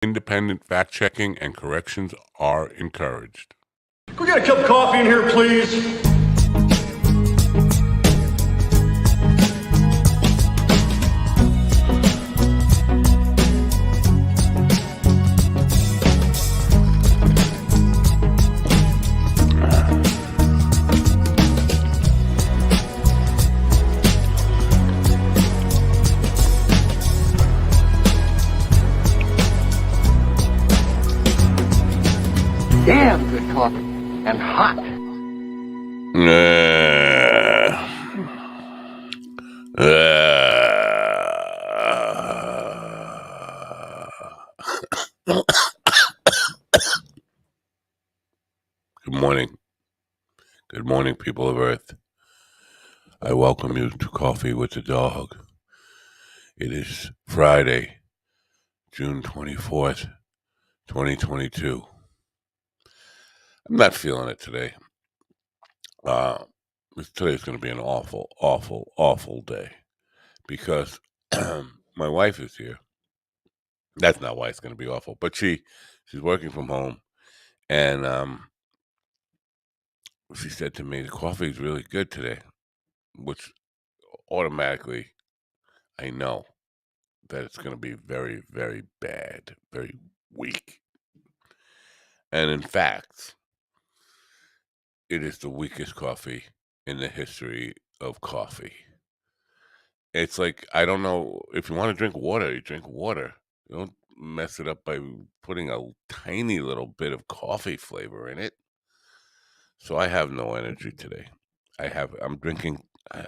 Independent fact-checking and corrections are encouraged. Can we get a cup of coffee in here, please? Damn good coffee and hot. Good morning. Good morning, people of Earth. I welcome you to Coffee with the Dog. It is Friday, June 24th, 2022. I'm not feeling it today. Today's going to be an awful day because my wife is here. That's not why it's going to be awful, but she's working from home, and she said to me, the coffee is really good today, which automatically I know that it's going to be very, very bad, very weak. And in fact, it is the weakest coffee in the history of coffee. It's like, I don't know, if you want to drink water, you drink water. You don't mess it up by putting a tiny little bit of coffee flavor in it. So I have no energy today. I'm drinking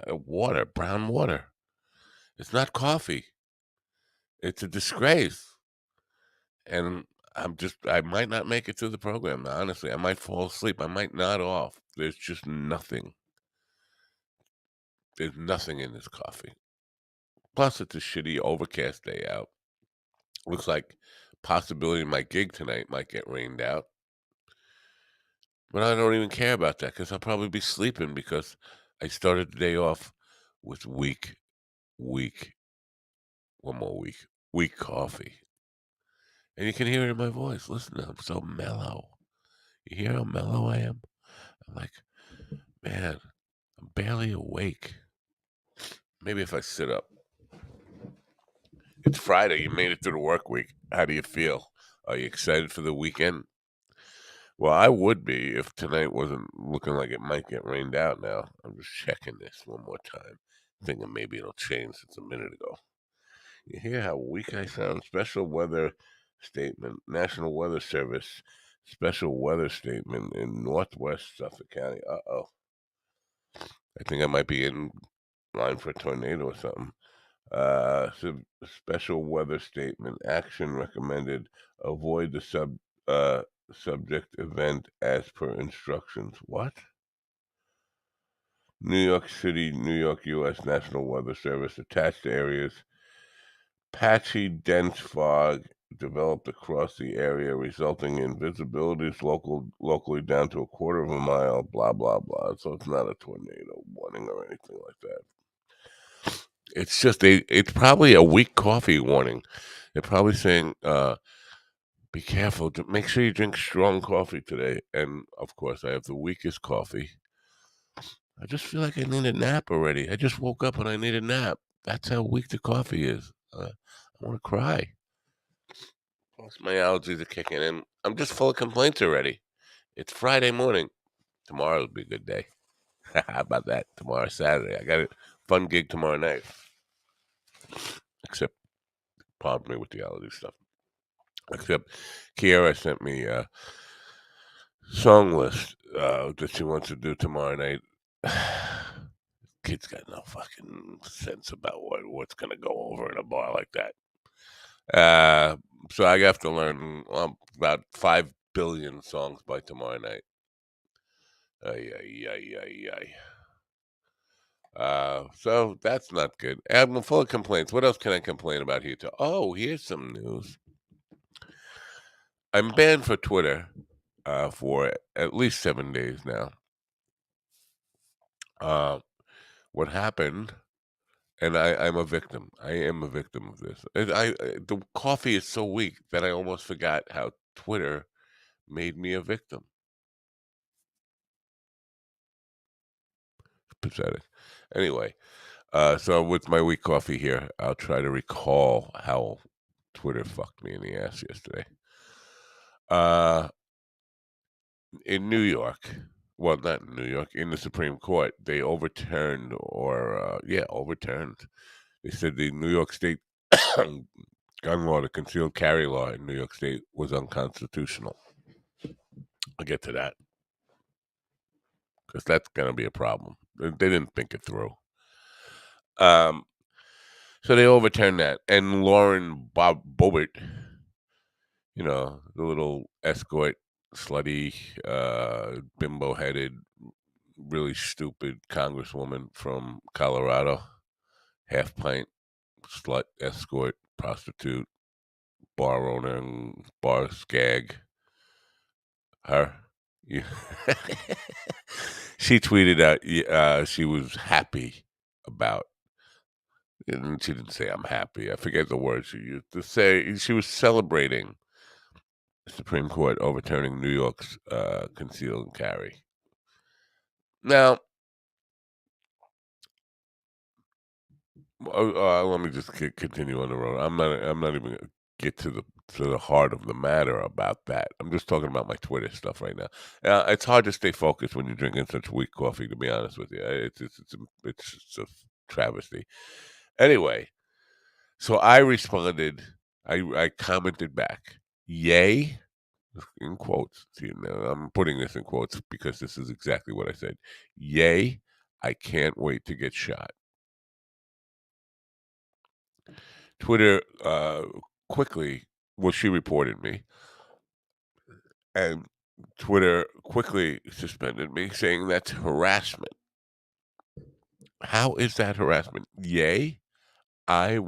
water, brown water. It's not coffee. It's a disgrace. And I might not make it through the program. Honestly, I might fall asleep. I might nod off. There's just nothing. There's nothing in this coffee. Plus, it's a shitty overcast day out. Looks like possibility my gig tonight might get rained out. But I don't even care about that because I'll probably be sleeping because I started the day off with weak coffee. And you can hear it in my voice. Listen, I'm so mellow. You hear how mellow I am? I'm like, man, I'm barely awake. Maybe if I sit up. It's Friday. You made it through the work week. How do you feel? Are you excited for the weekend? Well, I would be if tonight wasn't looking like it might get rained out now. I'm just checking this one more time, thinking maybe it'll change since a minute ago. You hear how weak I sound? Special weather statement, National Weather Service, special weather statement in Northwest Suffolk County. Uh-oh. I think I might be in line for a tornado or something. Special weather statement, action recommended, avoid the subject event as per instructions. What? New York City, New York, U.S. National Weather Service, attached areas. Patchy, dense fog developed across the area, resulting in visibilities locally down to a quarter of a mile, blah, blah, blah. So it's not a tornado warning or anything like that. It's just it's probably a weak coffee warning. They're probably saying, be careful. Make sure you drink strong coffee today. And, of course, I have the weakest coffee. I just feel like I need a nap already. I just woke up and I need a nap. That's how weak the coffee is. I want to cry. Plus, my allergies are kicking in. I'm just full of complaints already. It's Friday morning. Tomorrow will be a good day. How about that? Tomorrow's Saturday. I got a fun gig tomorrow night. Except, pardon me with the allergy stuff. Except, Kiara sent me a song list that she wants to do tomorrow night. Kid's got no fucking sense about what's going to go over in a bar like that. So I have to learn about 5 billion songs by tomorrow night. So that's not good. I'm full of complaints. What else can I complain about here? Oh, here's some news. I'm banned for Twitter for at least 7 days now. What happened and I'm a victim. I am a victim of this. The coffee is so weak that I almost forgot how Twitter made me a victim. Pathetic. Anyway, so with my weak coffee here, I'll try to recall how Twitter fucked me in the ass yesterday. In New York, well, not in New York, in the Supreme Court, they overturned overturned. They said the New York State gun law, the concealed carry law in New York State was unconstitutional. I'll get to that because that's going to be a problem. They didn't think it through. Um, so they overturned that, and Lauren Bob Boebert, the little escort, slutty, bimbo-headed, really stupid congresswoman from Colorado, half pint, slut, escort, prostitute, bar owner, and bar skag. Her. Yeah. She tweeted out she was happy about, and she didn't say I'm happy. I forget the words she used to say. She was celebrating the Supreme Court overturning New York's conceal and carry. Now, let me just continue on the road. I'm not even gonna get to the heart of the matter about that. I'm just talking about my Twitter stuff right now. It's hard to stay focused when you're drinking such weak coffee. To be honest with you, it's just a travesty. Anyway, so I responded. I commented back, "Yay." In quotes. See, now I'm putting this in quotes because this is exactly what I said. Yay, I can't wait to get shot. Twitter quickly, well, she reported me, and Twitter quickly suspended me, saying that's harassment. How is that harassment? Yay, I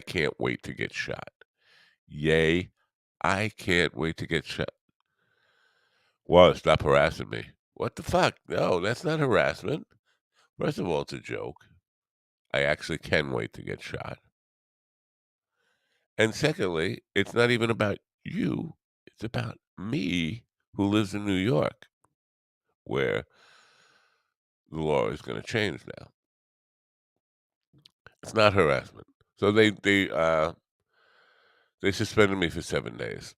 can't wait to get shot. Yay, I can't wait to get shot. Well, stop harassing me. What the fuck? No, that's not harassment. First of all, it's a joke. I actually can wait to get shot. And secondly, it's not even about you. It's about me who lives in New York, where the law is going to change now. It's not harassment. So they suspended me for 7 days,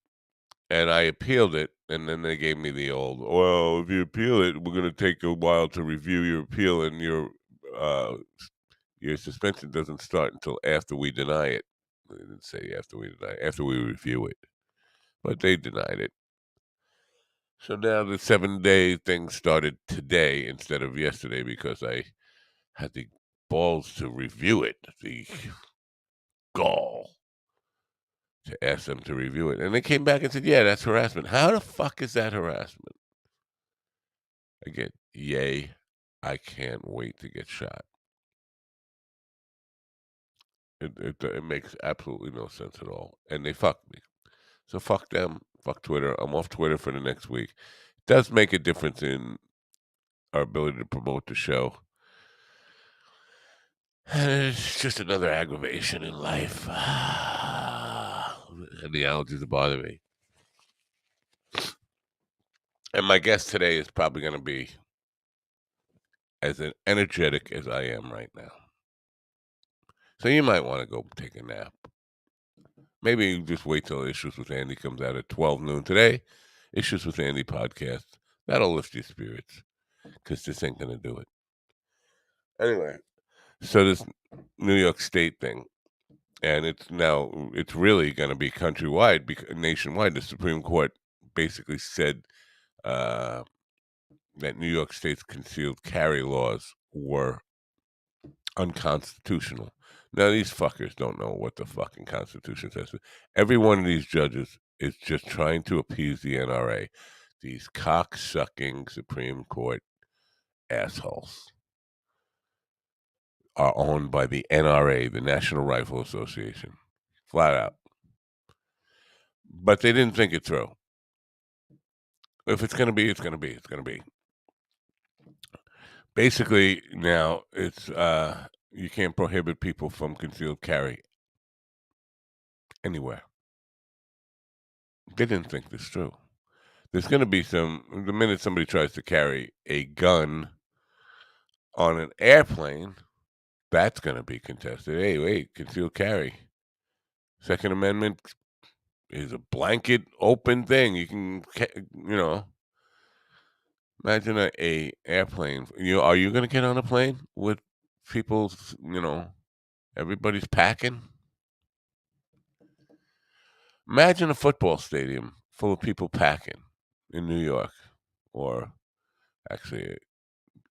and I appealed it, and then they gave me the old, well, if you appeal it, we're going to take a while to review your appeal, and your suspension doesn't start until after we deny it. They didn't say after we deny it, after we review it, but they denied it. So now the 7-day thing started today instead of yesterday because I had the balls to review it, the gall to ask them to review it. And they came back and said, yeah, that's harassment. How the fuck is that harassment? Again, yay, I can't wait to get shot. It makes absolutely no sense at all. And they fucked me. So fuck them. Fuck Twitter. I'm off Twitter for the next week. It does make a difference in our ability to promote the show. And it's just another aggravation in life. And the allergies bother me. And my guest today is probably going to be as energetic as I am right now. So you might want to go take a nap. Maybe just wait till Issues with Andy comes out at 12 noon today. Issues with Andy podcast. That'll lift your spirits because this ain't going to do it. Anyway, so this New York State thing, and it's really going to be countrywide, nationwide. The Supreme Court basically said that New York State's concealed carry laws were unconstitutional. Now, these fuckers don't know what the fucking Constitution says. Every one of these judges is just trying to appease the NRA. These cock-sucking Supreme Court assholes are owned by the NRA, the National Rifle Association. Flat out. But they didn't think it through. If it's going to be, it's going to be. It's going to be. Basically, now it's You can't prohibit people from concealed carry anywhere. They didn't think this through. There's going to be the minute somebody tries to carry a gun on an airplane, that's going to be contested. Hey, wait, concealed carry. Second Amendment is a blanket open thing. You can, imagine a airplane. Are you going to get on a plane with people, everybody's packing? Imagine a football stadium full of people packing in New York, or actually,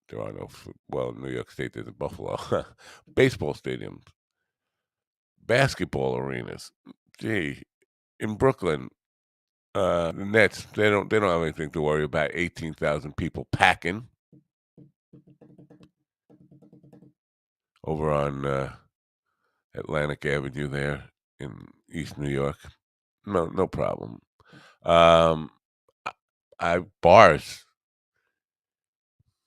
there are no. In New York State, there's a Buffalo. Baseball stadiums, basketball arenas. Gee, in Brooklyn, the Nets, they don't have anything to worry about. 18,000 people packing over on Atlantic Avenue there in East New York. No problem. Um, bars.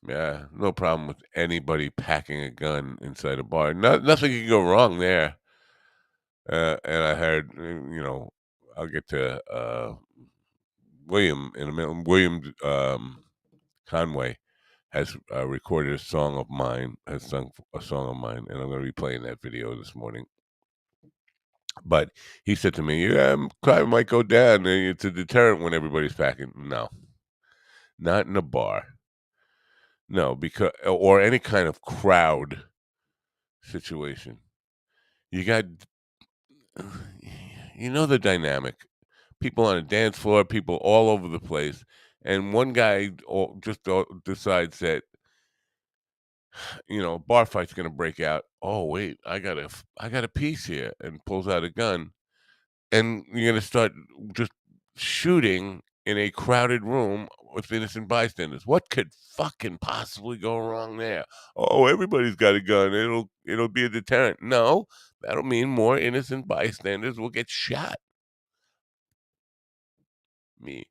Yeah, no problem with anybody packing a gun inside a bar. Nothing can go wrong there. And I heard, I'll get to William in a minute. William Conway has recorded a song of mine, has sung a song of mine, and I'm going to be playing that video this morning. But he said to me, "Yeah, crime might go down. It's a deterrent when everybody's packing." No, not in a bar. No, because or any kind of crowd situation. You got, the dynamic. People on a dance floor, people all over the place, and one guy just decides that bar fight's gonna break out. Oh wait, I got a piece here, and pulls out a gun, and you're gonna start just shooting in a crowded room with innocent bystanders. What could fucking possibly go wrong there? Oh, everybody's got a gun. It'll be a deterrent. No, that'll mean more innocent bystanders will get shot. Me.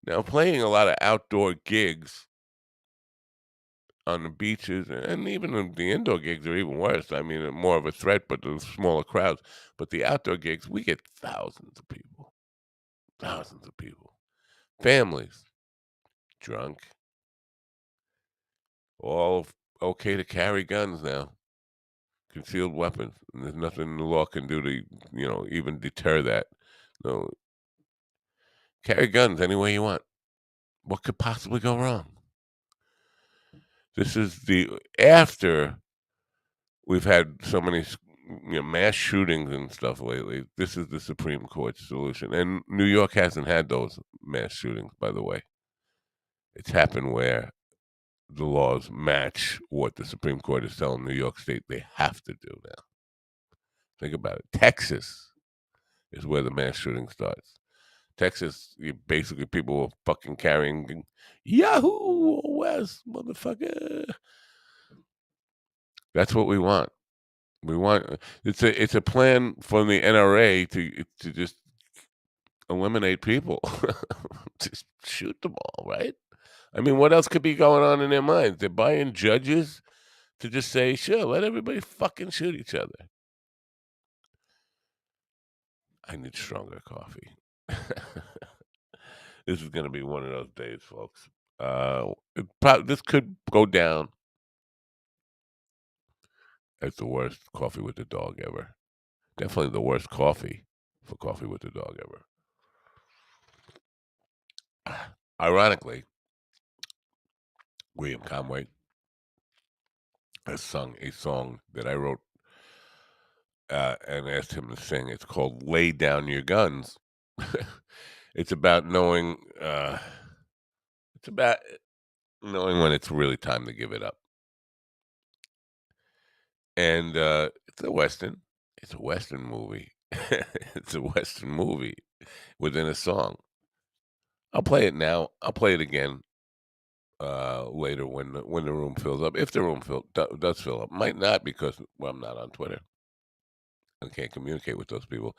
Now, playing a lot of outdoor gigs on the beaches, and even the indoor gigs are even worse. I mean, more of a threat, but the smaller crowds. But the outdoor gigs, we get thousands of people. Thousands of people. Families, drunk, all okay to carry guns now, concealed weapons. And there's nothing the law can do to, even deter that. No, carry guns any way you want. What could possibly go wrong? This is after we've had so many, mass shootings and stuff lately. This is the Supreme Court's solution. And New York hasn't had those mass shootings, by the way. It's happened where the laws match what the Supreme Court is telling New York State they have to do now. Think about it. Texas is where the mass shooting starts. Texas, basically people were fucking carrying Yahoo West, motherfucker. That's what we want. We want it's a plan from the NRA to just eliminate people. Just shoot them all, right? I mean, what else could be going on in their minds? They're buying judges to just say, sure, let everybody fucking shoot each other. I need stronger coffee. This is going to be one of those days, folks. This could go down as the worst coffee with the dog ever. Definitely the worst coffee for coffee with the dog ever. Ironically, William Conway has sung a song that I wrote and asked him to sing. It's called "Lay Down Your Guns." It's about knowing. It's about knowing when it's really time to give it up. And it's a western. It's a western movie. It's a western movie within a song. I'll play it now. I'll play it again later when the room fills up. If the room does fill up, might not because I'm not on Twitter. I can't communicate with those people.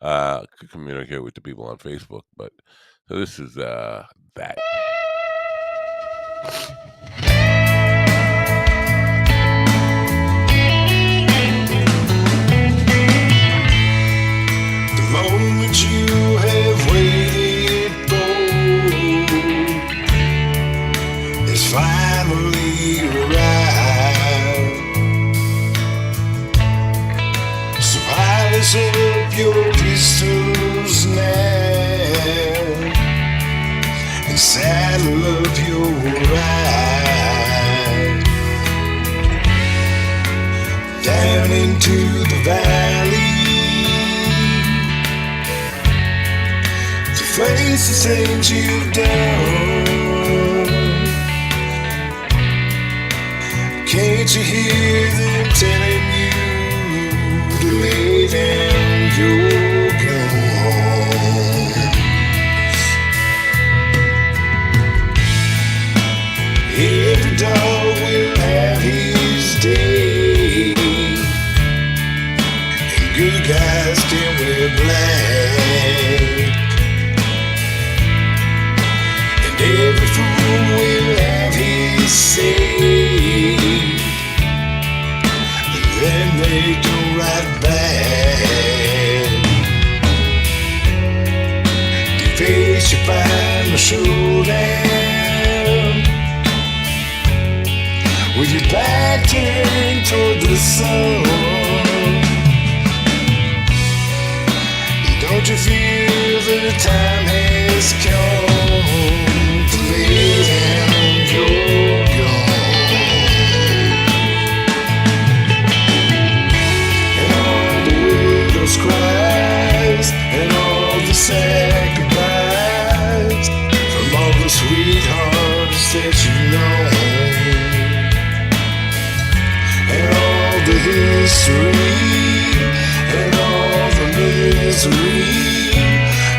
Could communicate with the people on Facebook, but so this is that. into the valley to face the things you've done. Can't you hear them telling you to lay down your gun? Every dog will have his day, and good guys can wear black, and every fool will have his say, and then they go right back. The face you find the showdown with your back turned toward the sun. Don't you feel the time has come to lay down your gun? And all the widow's cries and all the sad goodbyes from all the sweethearts that you know, and all the history and all the misery.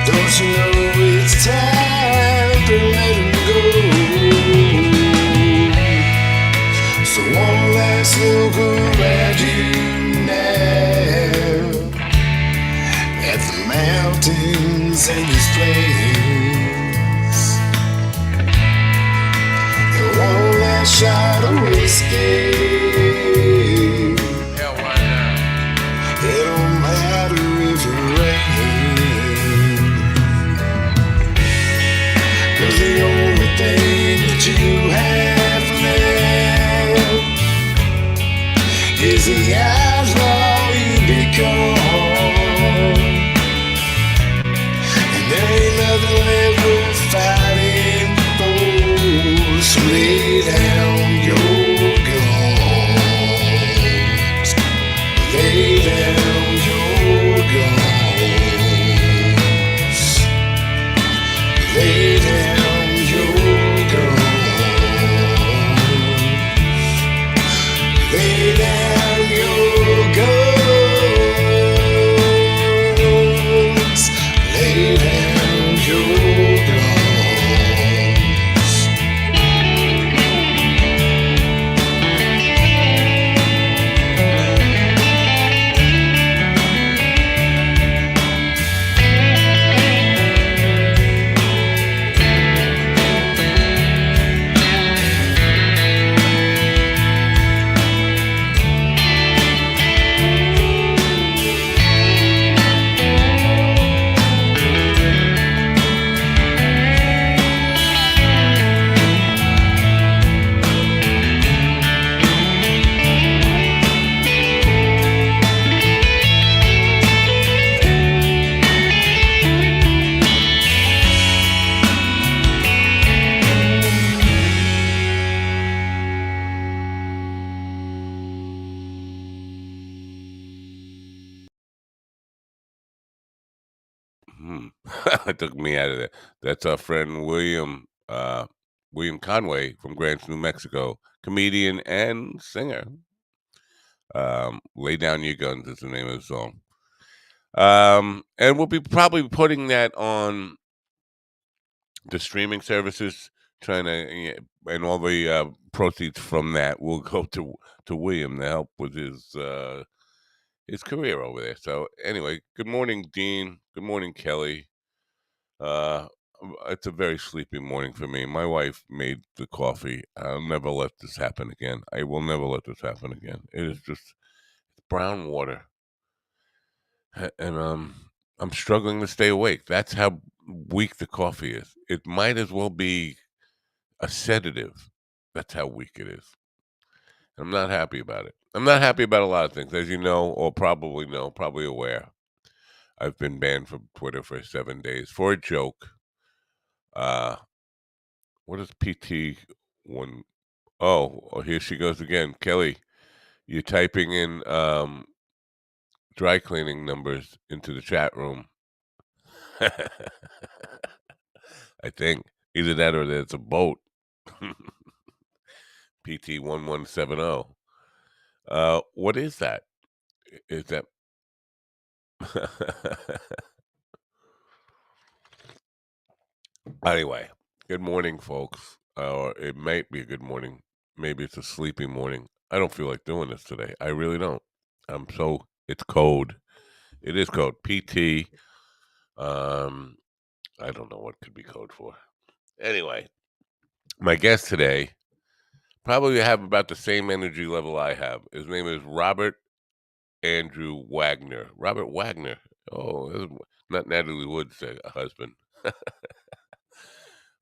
Don't you know it's time to let him go? So one last look around you now at the mountains and these plains, and one last shot of whiskey. It don't matter if it rains, 'cause the only thing that you have left is the outlaw you become. And there ain't nothing left worth fighting for, so lay down your guns. Lay down your guns. Lay down your guns. Lay down your guns. Lay down your guns. It took me out of there. That's our friend William Conway from Grants, New Mexico, comedian and singer. Lay Down Your Guns is the name of the song. And we'll be probably putting that on the streaming services, trying to, and all the proceeds from that will go to William to help with his career over there. So anyway, good morning, Dean. Good morning, Kelly. It's a very sleepy morning for me. My wife made the coffee. I'll never let this happen again. I will never let this happen again. It is just brown water, and I'm struggling to stay awake. That's how weak the coffee is. It might as well be a sedative. That's how weak it is. I'm not happy about it. I'm not happy about a lot of things, as you know, or probably know, probably aware. I've been banned from Twitter for 7 days for a joke. What is PT one? Oh, here she goes again. Kelly, you're typing in dry cleaning numbers into the chat room. I think either that or there's a boat. PT1170. What is that? Is that anyway? Good morning, folks. Or it might be a good morning. Maybe it's a sleepy morning. I don't feel like doing this today. I really don't. It's code. It is code. PT. Um, I don't know what could be code for. Anyway, my guest today probably have about the same energy level I have. His name is Robert Andrew Wagner. Robert Wagner. Oh, that's not Natalie Wood's husband.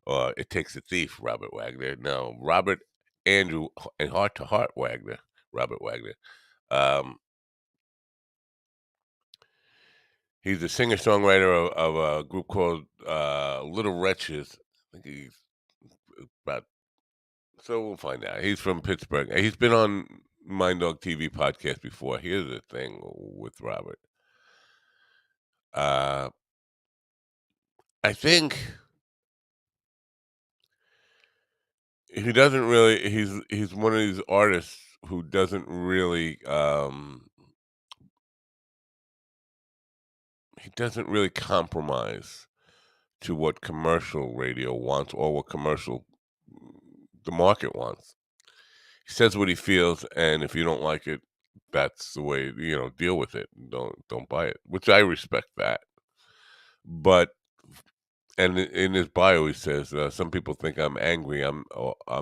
Or It Takes a Thief, Robert Wagner. No, Robert Andrew and Heart to Heart Wagner. Robert Wagner. Um, he's a singer-songwriter of a group called Little Wretches. I think he's about. So we'll find out. He's from Pittsburgh. He's been on Mind Dog TV podcast before. Here's the thing with Robert. I think he doesn't really. He's one of these artists who doesn't really. He doesn't really compromise to what commercial radio wants or what the market wants. He says what he feels, and if you don't like it, that's the way, deal with it. Don't buy it, which I respect that. But and in his bio he says some people think I'm angry. I'm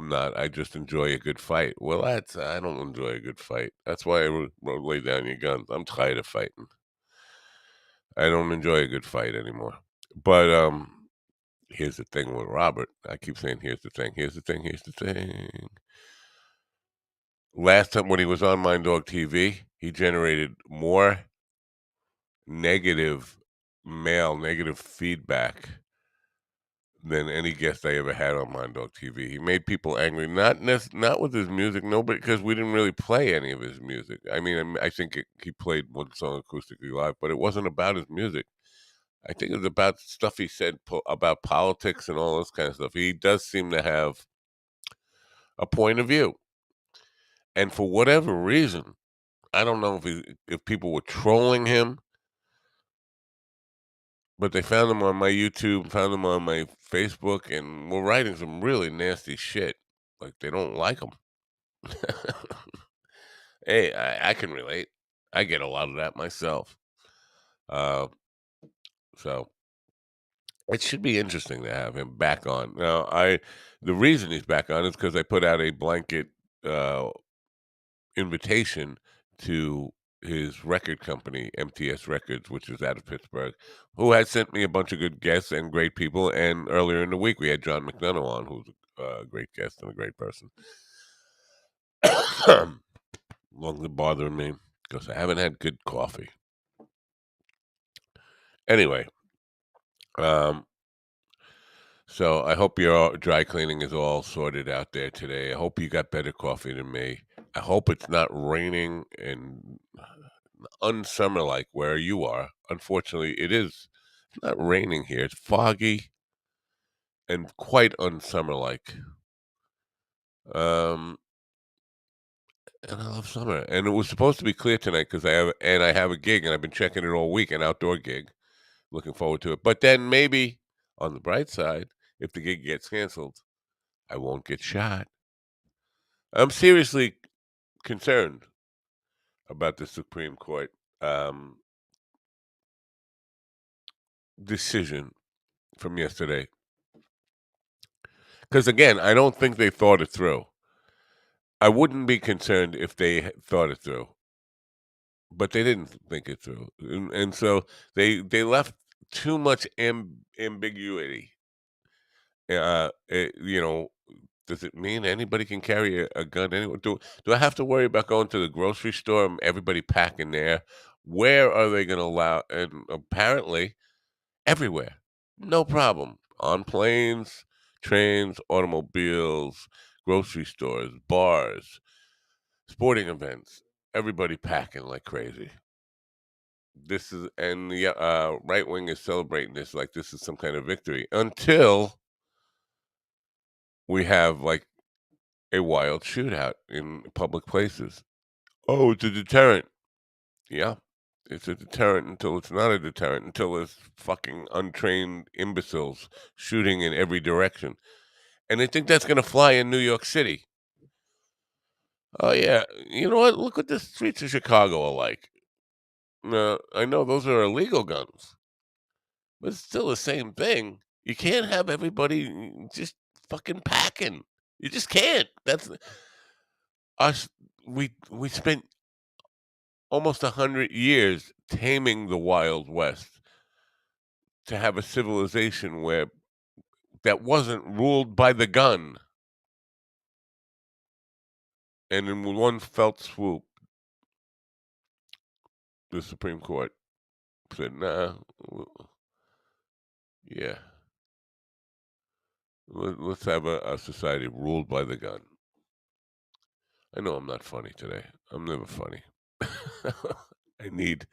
not. I just enjoy a good fight. Well, I don't enjoy a good fight. That's why I wrote lay down your guns. I'm tired of fighting. I don't enjoy a good fight anymore. But here's the thing with Robert. I keep saying here's the thing. Here's the thing. Here's the thing. Last time when he was on Mind Dog TV, he generated more negative negative feedback than any guest I ever had on Mind Dog TV. He made people angry, not with his music, nobody, because we didn't really play any of his music. I mean, I think he played one song acoustically live, but it wasn't about his music. I think it was about stuff he said about politics and all this kind of stuff. He does seem to have a point of view. And for whatever reason, I don't know if people were trolling him, but they found him on my YouTube, found him on my Facebook, and were writing some really nasty shit. Like they don't like him. Hey, I can relate. I get a lot of that myself. Uh, so it should be interesting to have him back on. Now, the reason he's back on is because I put out a blanket uh, invitation to his record company, MTS Records, which is out of Pittsburgh, who had sent me a bunch of good guests and great people. And earlier in the week, we had John McDonough on, who's a great guest and a great person. Lungs are bothering me because I haven't had good coffee. Anyway, so I hope your dry cleaning is all sorted out there today. I hope you got better coffee than me. I hope it's not raining and unsummer like where you are. Unfortunately, it is. It's not raining here. It's foggy and quite unsummer like. Um, and I love summer. And it was supposed to be clear tonight because I have a gig and I've been checking it all week, an outdoor gig. Looking forward to it. But then maybe on the bright side, if the gig gets canceled, I won't get shot. I'm seriously concerned about the Supreme Court decision from yesterday. Because again, I don't think they thought it through. I wouldn't be concerned if they thought it through, but they didn't think it through, and so they left too much ambiguity. You know, does it mean anybody can carry a gun anywhere? Do I have to worry about going to the grocery store and everybody packing there? Where are they going to allow? And apparently, everywhere, no problem. On planes, trains, automobiles, grocery stores, bars, sporting events, everybody packing like crazy. This is and the right wing is celebrating this like this is some kind of victory until we have like a wild shootout in public places. Oh, it's a deterrent. Yeah, it's a deterrent until it's not a deterrent, until there's fucking untrained imbeciles shooting in every direction. And they think that's going to fly in New York City. Oh, yeah. You know what? Look what the streets of Chicago are like. I know those are illegal guns, but it's still the same thing. You can't have everybody just fucking packing. You just can't. That's us. We spent almost 100 years taming the Wild West to have a civilization where that wasn't ruled by the gun. And in one felt swoop, the Supreme Court said, "Nah, yeah, let's have a society ruled by the gun." I know I'm not funny today. I'm never funny. I need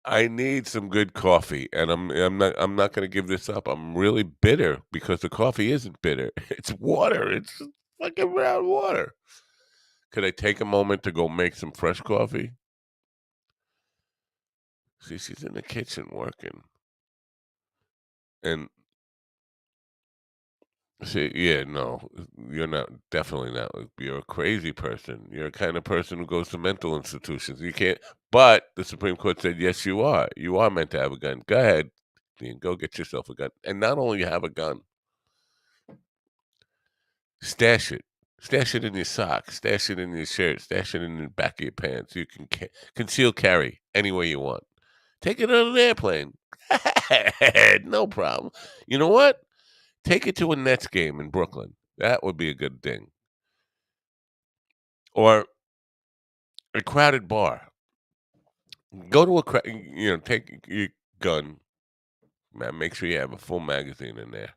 I need some good coffee, and I'm not going to give this up. I'm really bitter because the coffee isn't bitter. It's water. It's fucking brown water. Could I take a moment to go make some fresh coffee? See, she's in the kitchen working, and see, yeah, no, you're not. Definitely not. You're a crazy person. You're a kind of person who goes to mental institutions. You can't. But the Supreme Court said, yes, you are. You are meant to have a gun. Go ahead, Dean. Go get yourself a gun. And not only you have a gun, stash it. Stash it in your socks. Stash it in your shirt. Stash it in the back of your pants. You can conceal carry any way you want. Take it on an airplane. No problem. You know what? Take it to a Nets game in Brooklyn. That would be a good thing. Or a crowded bar. Go to take your gun, man, make sure you have a full magazine in there.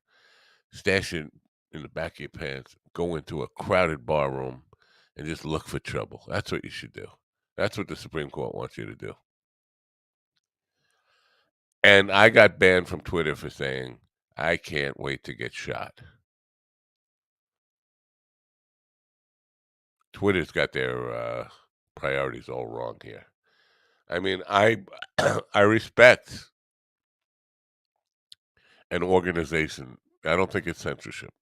Stash it in the back of your pants. Go into a crowded bar room and just look for trouble. That's what you should do. That's what the Supreme Court wants you to do. And I got banned from Twitter for saying, "I can't wait to get shot." Twitter's got their priorities all wrong here. I mean, I I respect an organization. I don't think it's censorship.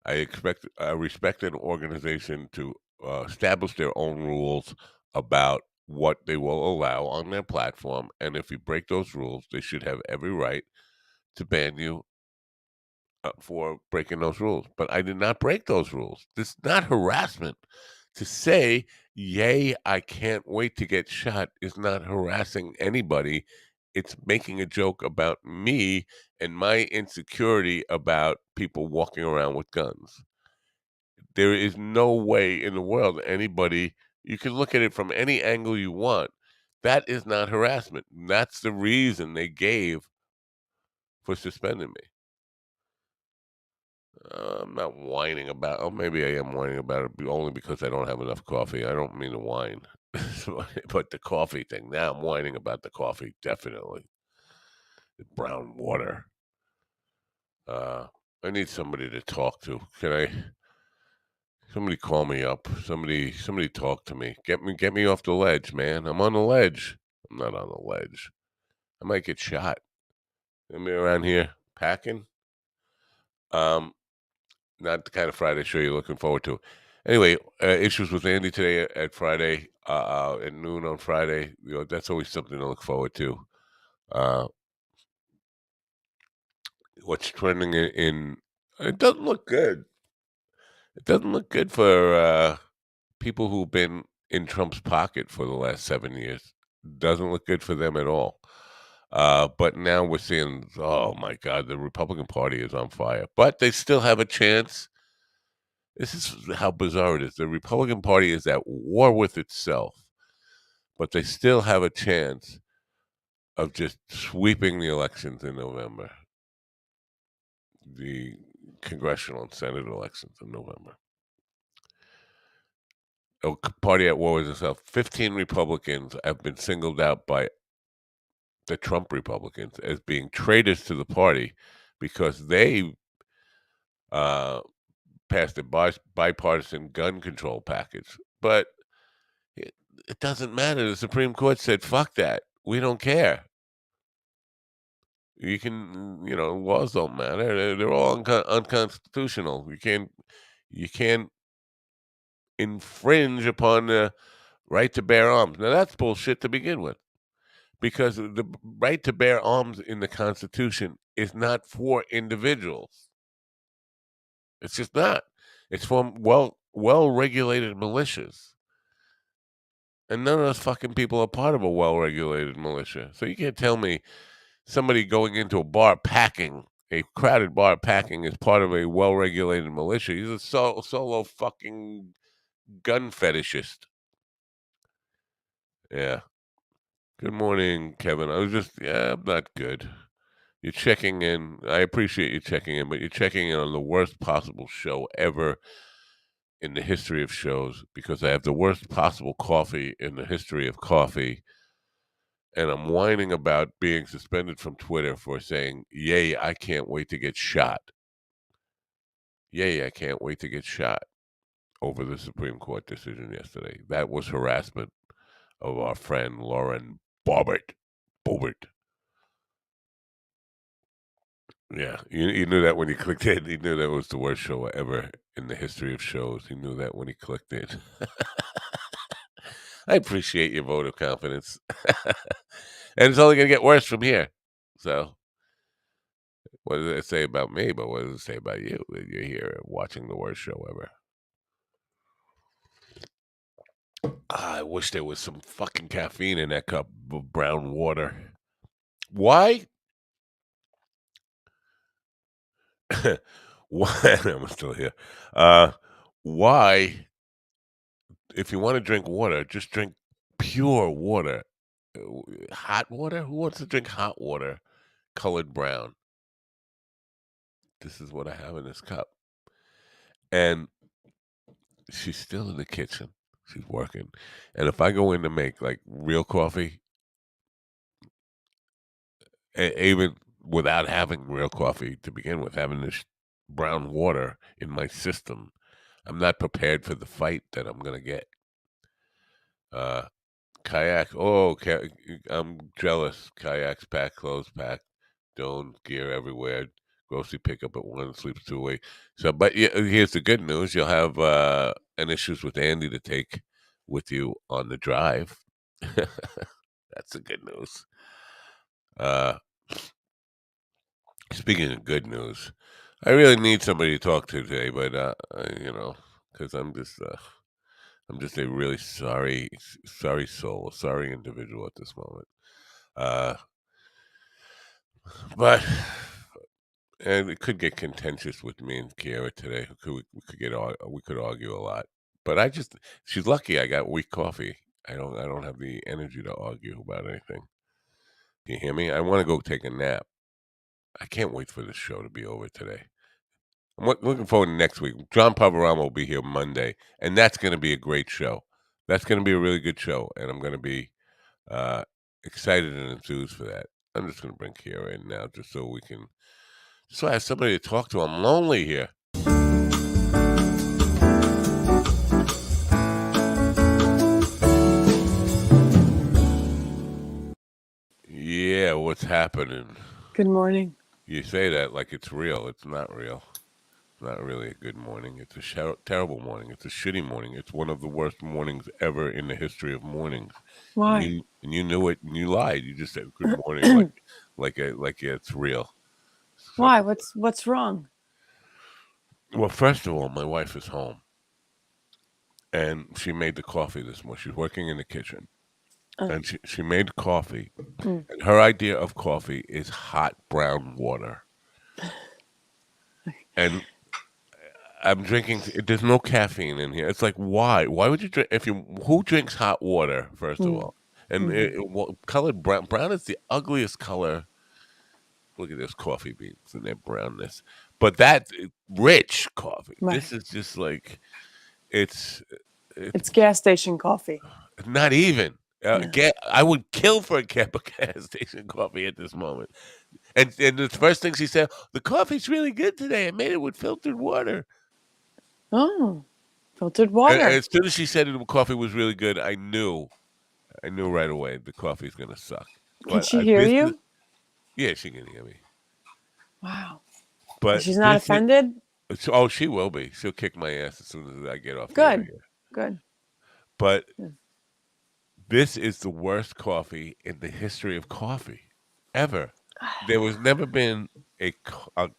I respect an organization to establish their own rules about what they will allow on their platform, and if you break those rules, they should have every right to ban you for breaking those rules. But I did not break those rules. This is not harassment. To say, "Yay, I can't wait to get shot," is not harassing anybody. It's making a joke about me and my insecurity about people walking around with guns. There is no way in the world anybody you can look at it from any angle you want. That is not harassment. That's the reason they gave for suspending me. I'm not whining about. Oh, maybe I am whining about it only because I don't have enough coffee. I don't mean to whine, but the coffee thing. Now I'm whining about the coffee. Definitely, the brown water. Uh, I need somebody to talk to. Can I? Somebody call me up. Somebody talk to me. Get me off the ledge, man. I'm on the ledge. I'm not on the ledge. I might get shot. Get me around here packing. Um, Not the kind of Friday show you're looking forward to. Anyway, issues with Andy today at Friday, at noon on Friday. That's always something to look forward to. Uh, what's trending it doesn't look good. It doesn't look good for people who've been in Trump's pocket for the last 7 years. Doesn't look good for them at all. But now we're seeing, oh my God, the Republican Party is on fire. But they still have a chance. This is how bizarre it is. The Republican Party is at war with itself, but they still have a chance of just sweeping the elections in November, the congressional and Senate elections in November. A party at war with itself. 15 Republicans have been singled out by the Trump Republicans as being traitors to the party because they passed a bipartisan gun control package. But it doesn't matter. The Supreme Court said, fuck that. We don't care. You can, laws don't matter. They're all unconstitutional. You can't infringe upon the right to bear arms. Now, that's bullshit to begin with. Because the right to bear arms in the Constitution is not for individuals. It's just not. It's for well-regulated militias. And none of those fucking people are part of a well-regulated militia. So you can't tell me somebody going into a crowded bar packing is part of a well-regulated militia. He's a solo fucking gun fetishist. Yeah. Good morning, Kevin. I'm not good. You're checking in. I appreciate you checking in, but you're checking in on the worst possible show ever in the history of shows because I have the worst possible coffee in the history of coffee. And I'm whining about being suspended from Twitter for saying, yay, I can't wait to get shot. Yay, I can't wait to get shot over the Supreme Court decision yesterday. That was harassment of our friend Lauren Boebert. Yeah, you knew that when you clicked it. You knew that was the worst show ever in the history of shows. You knew that when he clicked it. I appreciate your vote of confidence. And it's only going to get worse from here. So, what does it say about me? But what does it say about you? That you're here watching the worst show ever. I wish there was some fucking caffeine in that cup of brown water. Why? Why? I'm still here. Why? If you want to drink water, just drink pure water. Hot water? Who wants to drink hot water colored brown? This is what I have in this cup. And she's still in the kitchen. She's working. And if I go in to make like real coffee, even without having real coffee to begin with, having this brown water in my system, I'm not prepared for the fight that I'm going to get. Kayak. Oh, I'm jealous. Kayaks packed, clothes packed, don't gear everywhere. Grocery pickup at 1, sleeps 2 away. So, but here's the good news: you'll have an issues with Andy to take with you on the drive. That's the good news. Speaking of good news, I really need somebody to talk to today, but because I'm just a really sorry soul, a sorry individual at this moment. But and it could get contentious with me and Kiara today. We could argue a lot. But she's lucky I got weak coffee. I don't have the energy to argue about anything. Do you hear me? I want to go take a nap. I can't wait for this show to be over today. I'm looking forward to next week. John Pavarama will be here Monday, and that's going to be a great show. That's going to be a really good show, and I'm going to be excited and enthused for that. I'm just going to bring Kiara in now just so I have somebody to talk to. I'm lonely here. Yeah, what's happening? Good morning. You say that like it's real. It's not real. It's not really a good morning. It's a terrible morning. It's a shitty morning. It's one of the worst mornings ever in the history of mornings. Why? And you knew it, and you lied. You just said good morning, like it's real. So, Why? What's wrong? well, first of all, my wife is home, and she made the coffee this morning. She's working in the kitchen, and she made coffee. And her idea of coffee is hot brown water. And I'm drinking. There's no caffeine in here. It's like, why? Why would you drink? Who drinks hot water? First of all, and colored brown. Brown is the ugliest color. Look at this coffee beans and their brownness. But that rich coffee. Right. This is just like it's It's gas station coffee. not even. I would kill for a cup of gas station coffee at this moment. And the first thing she said, the coffee's really good today. I made it with filtered water. Oh, filtered And water. as soon as she said the coffee was really good, I knew right away the coffee's gonna suck. Can But she hear you? yeah, she can hear me. Wow. But She's not offended? she will be. She'll kick my ass as soon as I get off the air Good. here. Good. But Yeah. this is the worst coffee in the history of coffee ever. There was never been a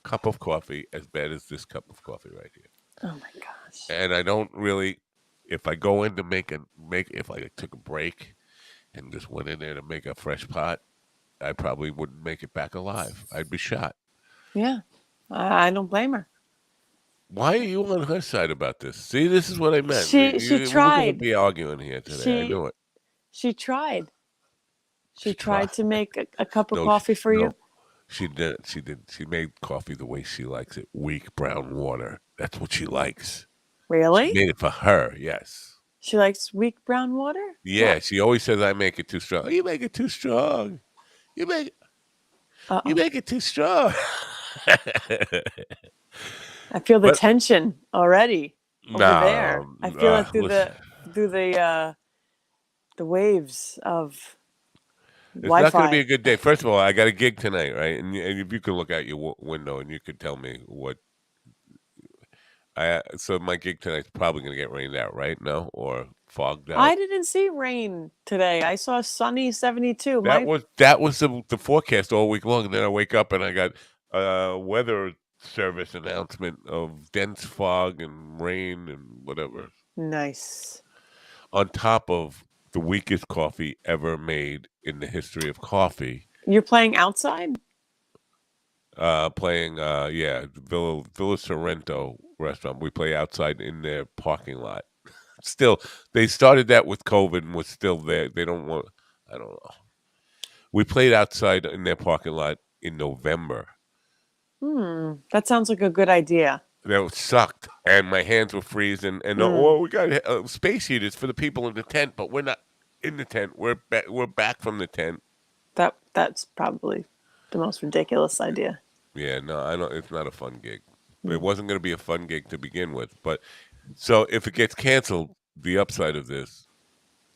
cup of coffee as bad as this cup of coffee right here. Oh my gosh. And I don't really, if I go in to if I took a break and just went in there to make a fresh pot, I probably wouldn't make it back alive. I'd be shot. Yeah. I don't blame her. Why are you on her side about this? See, this is what I meant. She We're going to tried. be arguing here today. I knew it. She tried. She tried. tried to make a cup of No, coffee for you. She didn't. She made coffee the way she likes it. Weak brown water. That's what she likes. Really? She made it for her, yes. She likes weak brown water? Yeah, What? she always says I make it too strong. You make it too strong. You make it too strong. I feel the But- tension already over there. I feel it through listen. the waves of It's Wi-Fi. not going to be a good day. First of all, I got a gig tonight, right? And if you could look out your window and you could tell me what. So my gig tonight's probably going to get rained out, right? No, or fogged out. I didn't see rain today. I saw sunny 72. That was the forecast all week long, and then I wake up and I got a weather service announcement of dense fog and rain and whatever. Nice. On top of the weakest coffee ever made in the history of coffee. You're playing outside? Playing Villa Sorrento restaurant. We play outside in their parking lot. Still, they started that with COVID and was still there. They don't want. I don't know. We played outside in their parking lot in November. That sounds like a good idea. That sucked, and my hands were freezing. And we got space heaters for the people in the tent, but we're not in the tent. We're back from the tent. That's probably the most ridiculous idea. Yeah, no, I don't. It's not a fun gig. It wasn't going to be a fun gig to begin with. But so if it gets canceled, the upside of this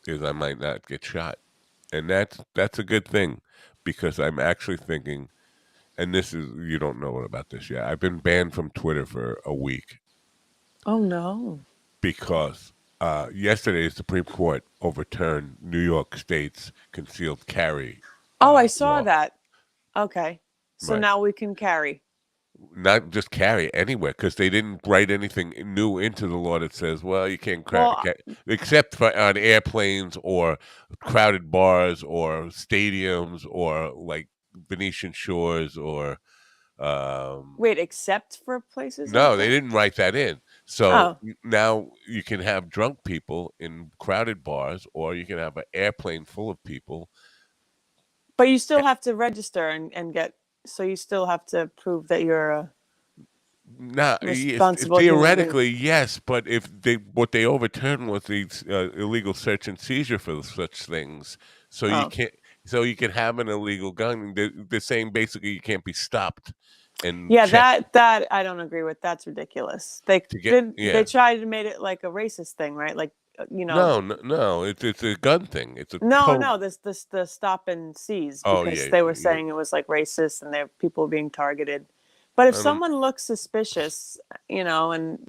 is I might not get shot, and that's a good thing because I'm actually thinking. And this is, you don't know about this yet. I've been banned from Twitter for a week. Oh, no. Because yesterday the Supreme Court overturned New York State's concealed carry. I saw law. that. Okay. So Right. now we can carry. Not just carry anywhere, because they didn't write anything new into the law that says, well, you can't except for on airplanes or crowded bars or stadiums or like Venetian Shores or Wait, except for places? no, like they that? didn't write that in. So now you can have drunk people in crowded bars, or you can have an airplane full of people. But you still have to register and get. So you still have to prove that you're a No, responsible theoretically, yes, but what they overturned was the illegal search and seizure for such things. So you can't. So you can have an illegal gun. They're saying basically you can't be stopped. And that I don't agree with. That's ridiculous. They tried to make it like a racist thing, right? Like No, it's a gun thing. It's a this the stop and seize because they were saying it was like racist and there people were being targeted. But if someone looks suspicious, and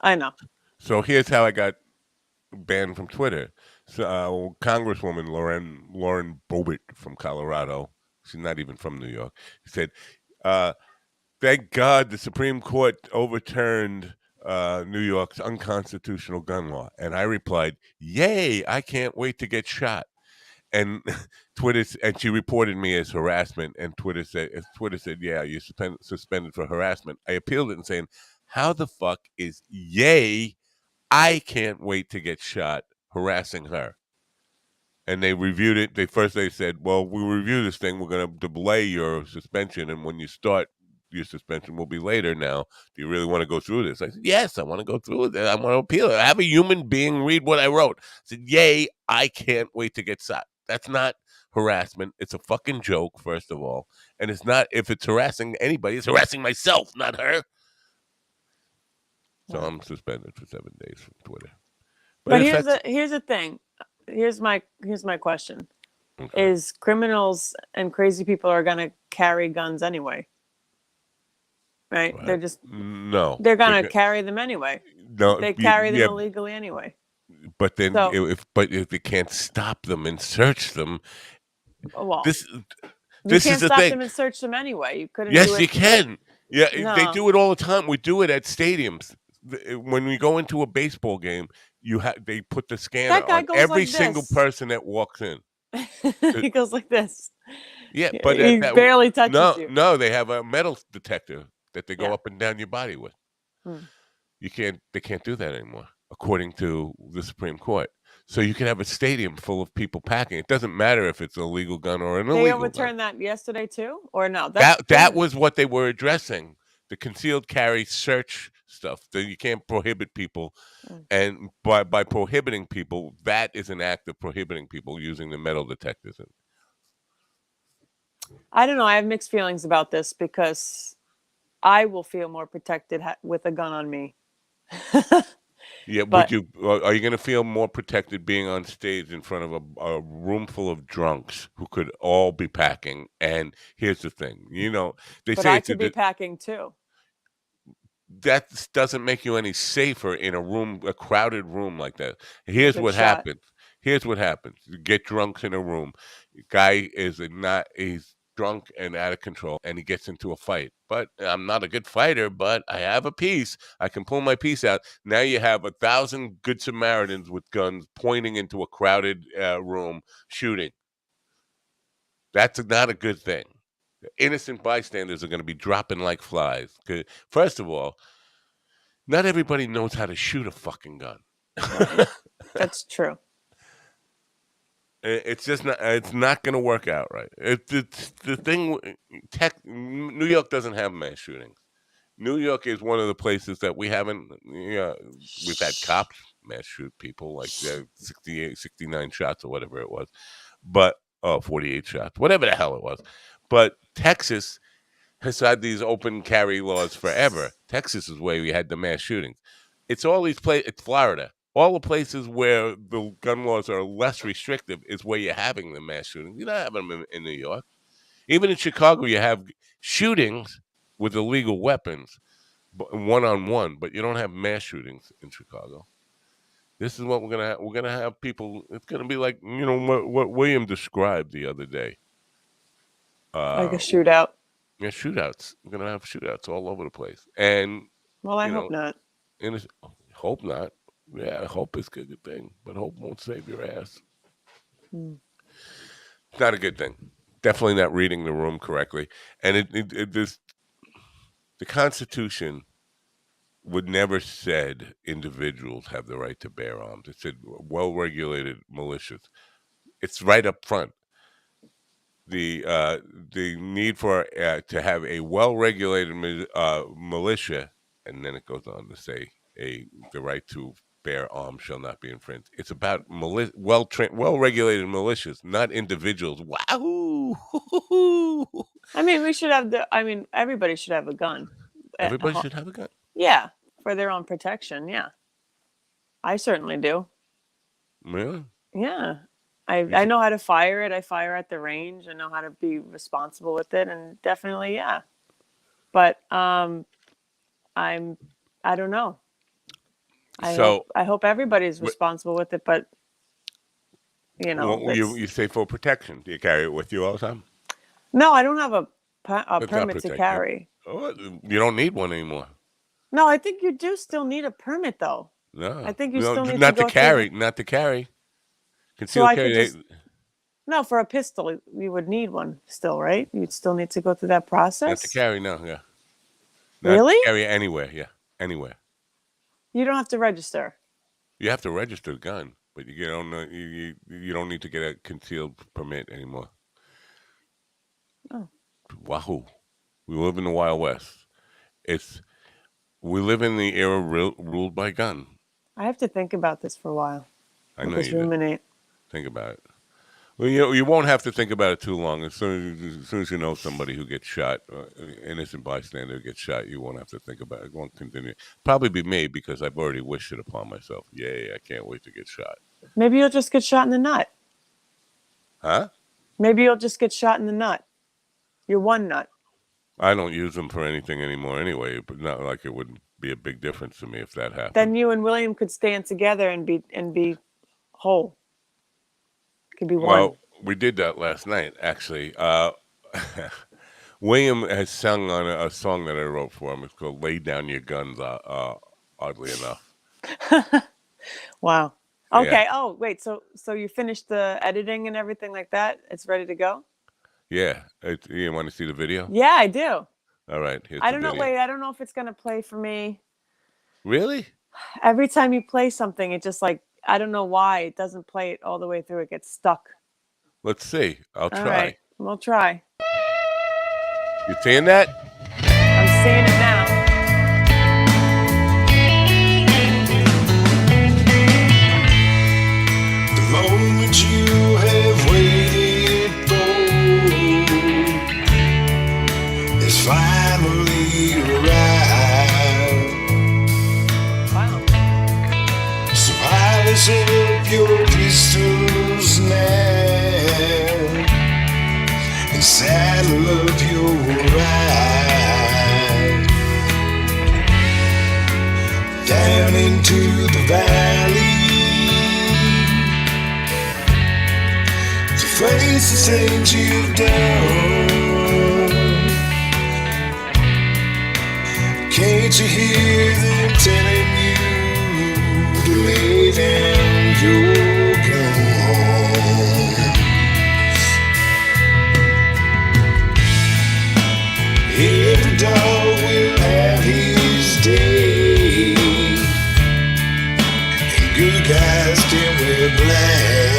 I know. So here's how I got banned from Twitter. So Congresswoman Lauren Boebert from Colorado, she's not even from New York, said, thank God the Supreme Court overturned New York's unconstitutional gun law. And I replied, yay, I can't wait to get shot. And she reported me as harassment, and Twitter said, yeah, you're suspended for harassment. I appealed it and saying, how the fuck is yay, I can't wait to get shot harassing her? And they reviewed it. They said, well, we review this thing. We're going to delay your suspension. And when you start your suspension will be later now. Do you really want to go through this? I said, yes, I want to go through it. I want to appeal it. I have a human being read what I wrote. I said, yay, I can't wait to get shot. That's not harassment. It's a fucking joke, first of all. And it's not, if it's harassing anybody, it's harassing myself, not her. So I'm suspended for 7 days from Twitter. But here's the thing. Here's my question. Okay. Is criminals and crazy people are gonna carry guns anyway? Right? They're just they're gonna carry them anyway. No, they carry them illegally anyway. But then, if they can't stop them and search them, well, this you is can't the stop thing. them and search them anyway. You couldn't. Yes, do it. You can. Yeah, no. They do it all the time. We do it at stadiums. When we go into a baseball game, they put the scanner on every single person that walks in. He goes like this. Yeah, but he barely touches you. No, they have a metal detector that they go up and down your body with. They can't do that anymore, according to the Supreme Court. So you can have a stadium full of people packing. It doesn't matter if it's a legal gun or an illegal gun. They overturned that yesterday too, or no? That was what they were addressing. The concealed carry search stuff. That you can't prohibit people, and by prohibiting people, that is an act of prohibiting people using the metal detectors. I don't know. I have mixed feelings about this because I will feel more protected with a gun on me. Yeah, but are you going to feel more protected being on stage in front of a room full of drunks who could all be packing? And here's the thing, they say I could be packing too. That doesn't make you any safer in a crowded room like that. Here's what happens. You get drunks in a room. Guy he's drunk and out of control, and he gets into a fight. But I'm not a good fighter, but I have a piece. I can pull my piece out. Now you have 1,000 good Samaritans with guns pointing into a crowded room, shooting. That's not a good thing. Innocent bystanders are going to be dropping like flies. First of all, not everybody knows how to shoot a fucking gun. That's true. It's just not. It's not going to work out right. It's the thing. New York doesn't have mass shootings. New York is one of the places that we haven't. We've had cops mass shoot people, like 68, 69 shots or whatever it was, but 48 shots, whatever the hell it was. But Texas has had these open carry laws forever. Texas is where we had the mass shootings. It's all these places. It's Florida. All the places where the gun laws are less restrictive is where you're having the mass shootings. You're not having them in New York. Even in Chicago, you have shootings with illegal weapons, one-on-one, but you don't have mass shootings in Chicago. This is what we're gonna have. We're gonna have people. It's gonna be like what William described the other day. Like a shootout. Yeah, shootouts. We're gonna have shootouts all over the place. And I hope not. Hope not. Yeah, hope is a good thing, but hope won't save your ass. It's not a good thing. Definitely not reading the room correctly. And the Constitution would never said individuals have the right to bear arms. It said well-regulated militias. It's right up front. The need for to have a well-regulated militia, and then it goes on to say the right to bear arms shall not be infringed. It's about well-regulated militias, not individuals. Wahoo! I mean, we should have everybody should have a gun. Everybody should have a gun. Yeah, for their own protection. Yeah, I certainly do. Really? Yeah, I know how to fire it. I fire at the range. I know how to be responsible with it, and definitely, yeah. But I don't know. I hope everybody's responsible with it, but you say for protection. Do you carry it with you all the time? No, I don't have a permit to carry. Oh, you don't need one anymore. No, I think you do still need a permit, though. No, I think you still need not to carry. Not to carry. Concealed carry. No, for a pistol, you would need one still, right? You'd still need to go through that process. Not to carry, no, yeah. Really? To carry anywhere, yeah, anywhere. You don't have to register. You have to register the gun, but you don't need to get a concealed permit anymore. Oh. Wahoo! We live in the Wild West. We live in the era ruled by gun. I have to think about this for a while. I know Just you do. ruminate. Think about it. Well, you won't have to think about it too long. As soon as you know somebody who gets shot, innocent bystander who gets shot, you won't have to think about it. It won't continue. Probably be me because I've already wished it upon myself. Yay, I can't wait to get shot. Maybe you'll just get shot in the nut. Huh? Maybe you'll just get shot in the nut. Your one nut. I don't use them for anything anymore anyway, but not like it would be a big difference to me if that happened. Then you and William could stand together and be whole. Could be one. Well, we did that last night, actually. William has sung on a song that I wrote for him. It's called "Lay Down Your Guns." Oddly enough. Wow. Okay. Yeah. Oh, wait. So you finished the editing and everything like that? It's ready to go? Yeah. You want to see the video? Yeah, I do. All right. Here's I the don't know. video. Wait, I don't know if it's gonna play for me. Really? Every time you play something, it just like I don't know why it doesn't play it all the way through. It gets stuck. Let's see. I'll All try. right, we'll try. You seeing that? I'm seeing it now. The moment you have waited for is finally arrived. Wow. So polish up your pistols now and saddle up your ride down into the valley to face the things you've done. Can't you hear them telling you to lay down your guns? Every dog will have his day, and good guys can wear black,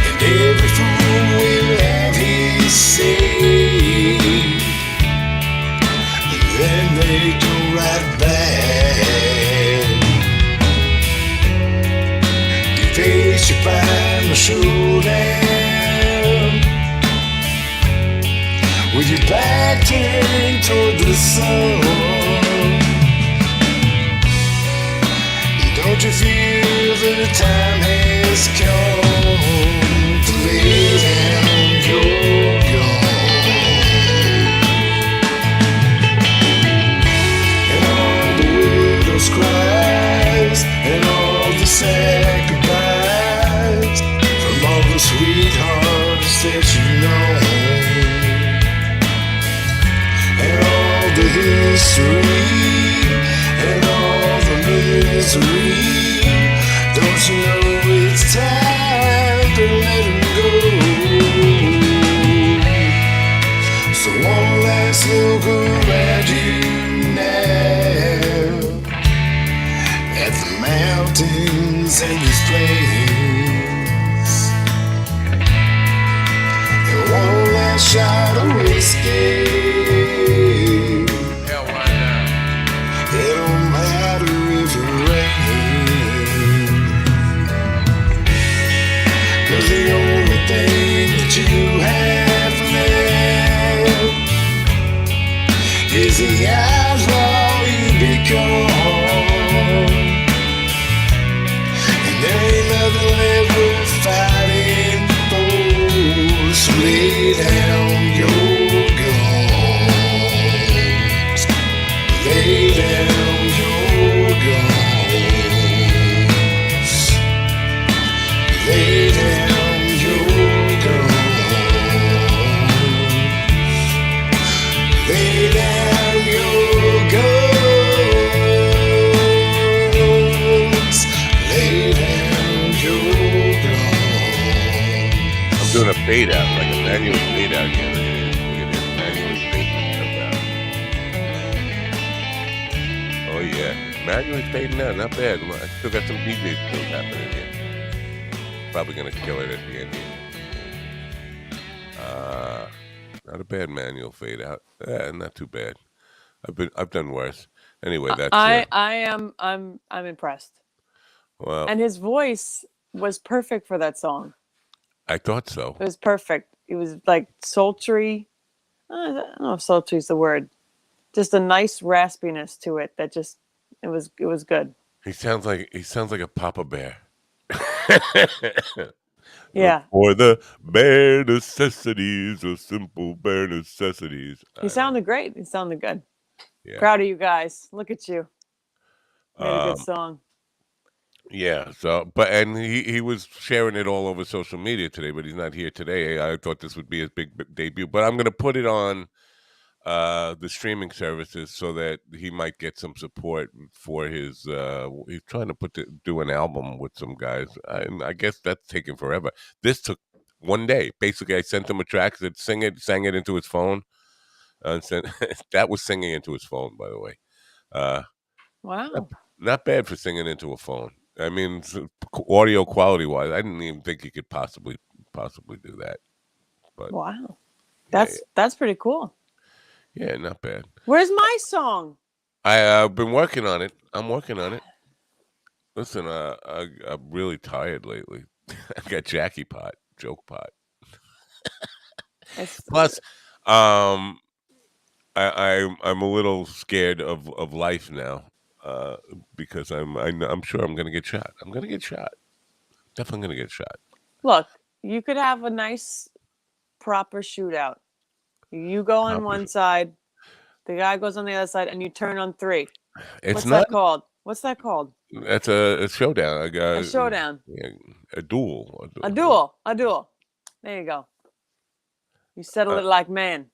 and every fool will have his say, and then they go right back. You face your final showdown with your back turned toward the sun. Don't you feel that the time has come to lay down your gun? And all the widow's cries and all the sad goodbyes from all the sweethearts that you know, and all the history and all the misery. Don't you know it's time to let him go? So one last look around you now at the mountains and these plains, and one last shot of whiskey. Yeah, why not? It don't matter if it rains, 'cause the only thing that you have left is the outlaw you become. And there ain't nothing left worth fighting for, so lay down your guns. Lay down your guns. Lay down your guns. Lay down your guns. Lay down your guns. I'm doing a fade out, like a manual fade out here. Look at this manual fade out. Oh yeah, manually fading out, not bad. I still got some DJ skills happening here. Probably gonna kill it at the end here. Not a bad manual fade out. Not too bad. I've done worse. Anyway, I'm impressed. well, And his voice was perfect for that song. I thought so. It was perfect. It was like sultry. I don't know if sultry is the word. Just a nice raspiness to it that just it was good. He sounds like a Papa Bear. Yeah. For the bare necessities of simple bare necessities. He sounded great. He sounded good. Yeah. Proud of you guys. Look at you. Made a good Um, song. Yeah. So, and he was sharing it all over social media today, but he's not here today. I thought this would be his big debut, but I'm gonna put it on the streaming services so that he might get some support for his. He's trying to do an album with some guys. I guess that's taking forever. This took one day. Basically, I sent him a track that sang it into his phone, and sent that was singing into his phone. By the way, Wow. not bad for singing into a phone. I mean, audio quality wise, I didn't even think he could possibly do that. But Wow. yeah, That's pretty cool. yeah, not bad. Where's my song? I've been working on it. I'm working on it. Listen, I'm really tired lately. I got joke pot. Plus, um, I'm a little scared of life now, because I'm sure I'm gonna get shot. I'm gonna get shot. Definitely gonna get shot. Look, you could have a nice proper shootout. You go on one side, the guy goes on the other side, and you turn on three. It's What's not. that called? What's that called? That's a showdown. A showdown. Yeah, a duel. A duel. A duel. There you go. You settle it like man.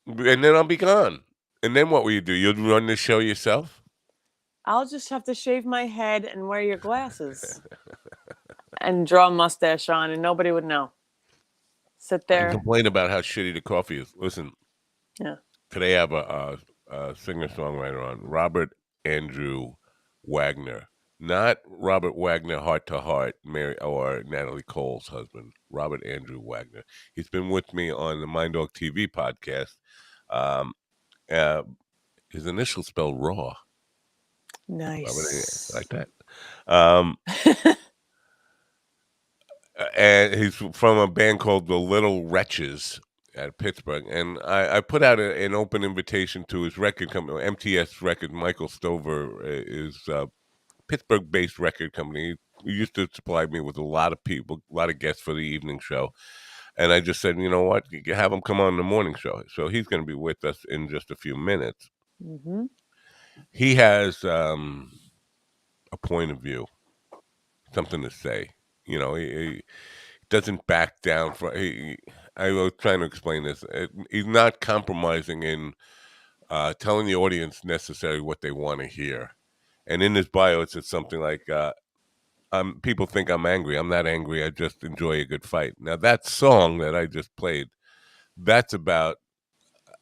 And then I'll be gone. And then what will you do? You'll run the show yourself? I'll just have to shave my head and wear your glasses and draw a mustache on, and nobody would know. Sit there. And complain about how shitty the coffee is. Listen. Yeah. Today I have a singer-songwriter on, Robert Andrew Wagner. Not Robert Wagner, Heart to Heart, Mary or Natalie Cole's husband. Robert Andrew Wagner. He's been with me on the Mind Dog TV podcast. His initials spell Raw. Nice. Like that. And he's from a band called The Little Wretches at Pittsburgh, and I put out an open invitation to his record company, MTS Record. Michael Stover is a Pittsburgh-based record company. He used to supply me with a lot of people, a lot of guests for the evening show, and I just said, you know what, you have him come on the morning show. So he's going to be with us in just a few minutes. Mm-hmm. He has a point of view, something to say. You know, he doesn't back down from. I was trying to explain this. He's not compromising in telling the audience necessarily what they want to hear. And in his bio, it says something like, people think I'm angry. I'm not angry. I just enjoy a good fight. Now, that song that I just played, that's about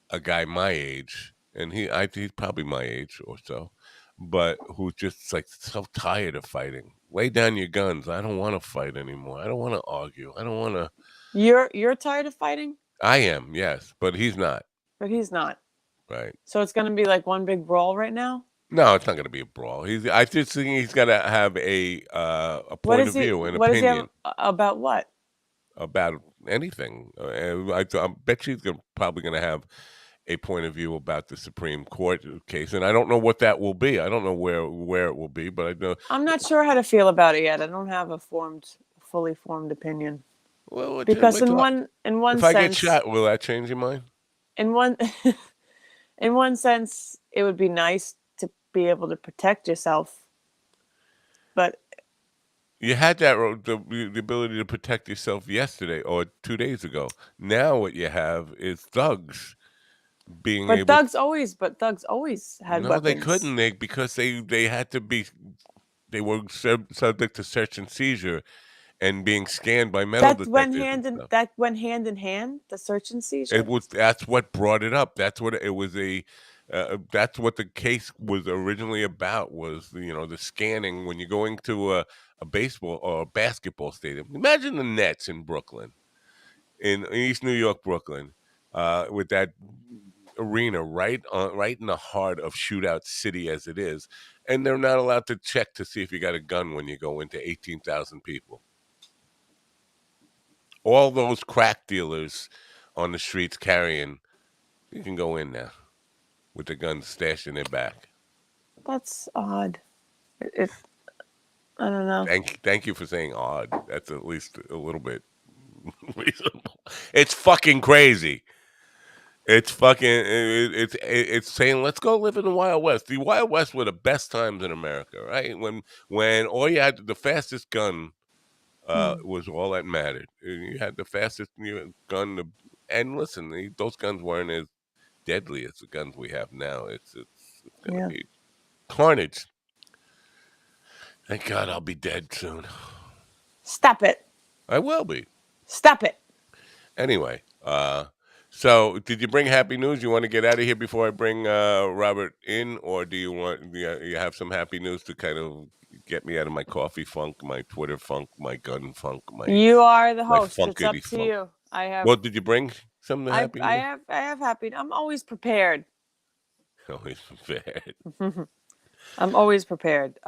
a guy my age. And he's probably my age or so, but who's just like so tired of fighting. Lay down your guns. I don't want to fight anymore. I don't want to argue. I don't want to. You're tired of fighting? I am, yes, but he's not. But he's not. Right. So it's going to be like one big brawl right now? No, it's not going to be a brawl. I just think he's got to have a point of view, an opinion. Does he have about what? About anything. I bet she's probably going to have a point of view about the Supreme Court case, and I don't know what that will be. I don't know where it will be, but I know. I'm not sure how to feel about it yet. I don't have a fully formed opinion. Well, because in one if sense, I get shot, will that change your mind? In one sense, it would be nice to be able to protect yourself, but you had that the ability to protect yourself yesterday or 2 days ago. Now what you have is thugs being able. Thugs always had weapons. No, they couldn't. Because they had to be. They were subject to search and seizure, and being scanned by metal detectors. That went hand in hand. The search and seizure. That's what brought it up. That's what it was. That's what the case was originally about. Was the scanning when you're going to a baseball or a basketball stadium. Imagine the Nets in Brooklyn. in East New York, Brooklyn, with that arena right in the heart of shootout city as it is, and they're not allowed to check to see if you got a gun when you go into 18,000 people. All those crack dealers on the streets carrying, you can go in now with the guns stashed in their back. That's odd. I don't know. Thank you for saying odd. That's at least a little bit reasonable. It's fucking crazy. It's fucking. It's saying let's go live in the Wild West. The Wild West were the best times in America, right? When all you had, the fastest gun was all that mattered. You had the fastest gun, and listen, those guns weren't as deadly as the guns we have now. It's gonna be carnage. Thank God I'll be dead soon. Stop it. I will be. Stop it. Anyway, so did you bring happy news? You want to get out of here before I bring Robert in, or do you have some happy news to kind of get me out of my coffee funk, my Twitter funk, my gun funk, You are the host. It's up to funk. you. I have. Well, did you bring some happy news? I have happy. I'm always prepared. Always prepared. I'm always prepared.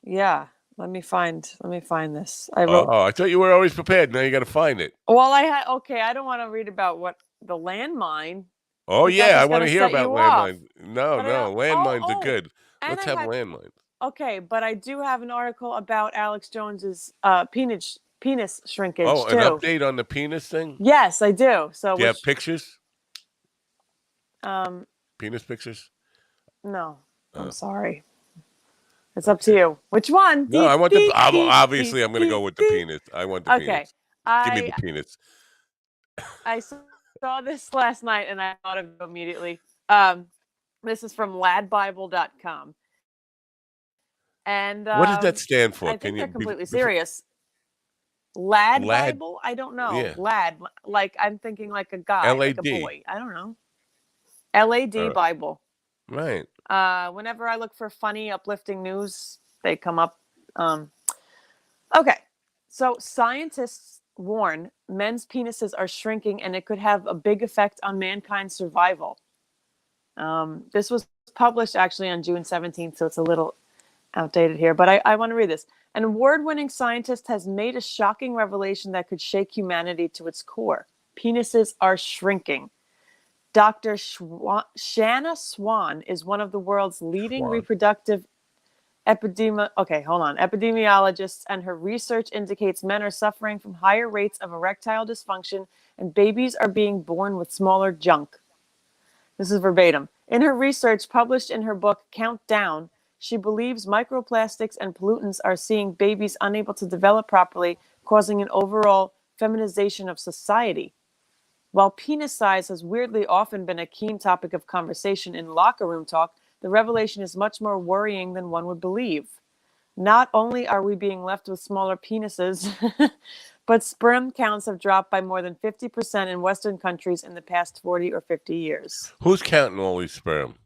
Yeah. Let me find this. I wrote. Oh, I thought you were always prepared. Now you got to find it. Well, okay. I don't want to read about what the landmine. Oh yeah, I want to hear about landmines. No, landmines are good. Let's have landmines. Okay, but I do have an article about Alex Jones's penis shrinkage. Oh, too. An update on the penis thing? Yes, I do. So do you have pictures? Penis pictures? No, I'm sorry. It's up to you. Which one? No, I want obviously, I'm going to go with the penis. I want the penis. Give me the penis. I saw this last night and I thought of it immediately. This is from ladbible.com. And what does that stand for? I think they're completely serious. Lad Bible? I don't know. Yeah. Lad, like I'm thinking like a guy, L-A-D. like a boy. I don't know. LAD Bible. Right. Whenever I look for funny, uplifting news, they come up. Okay. So scientists warn men's penises are shrinking and it could have a big effect on mankind's survival. This was published actually on June 17th, so it's a little outdated here, but I want to read this. An award-winning scientist has made a shocking revelation that could shake humanity to its core. Penises are shrinking. Dr. Shanna Swan is one of the world's leading reproductive epidemiologists, and her research indicates men are suffering from higher rates of erectile dysfunction and babies are being born with smaller junk. This is verbatim. In her research published in her book Countdown, she believes microplastics and pollutants are seeing babies unable to develop properly, causing an overall feminization of society. While penis size has weirdly often been a keen topic of conversation in locker room talk, the revelation is much more worrying than one would believe. Not only are we being left with smaller penises, but sperm counts have dropped by more than 50% in Western countries in the past 40 or 50 years. Who's counting all these sperm?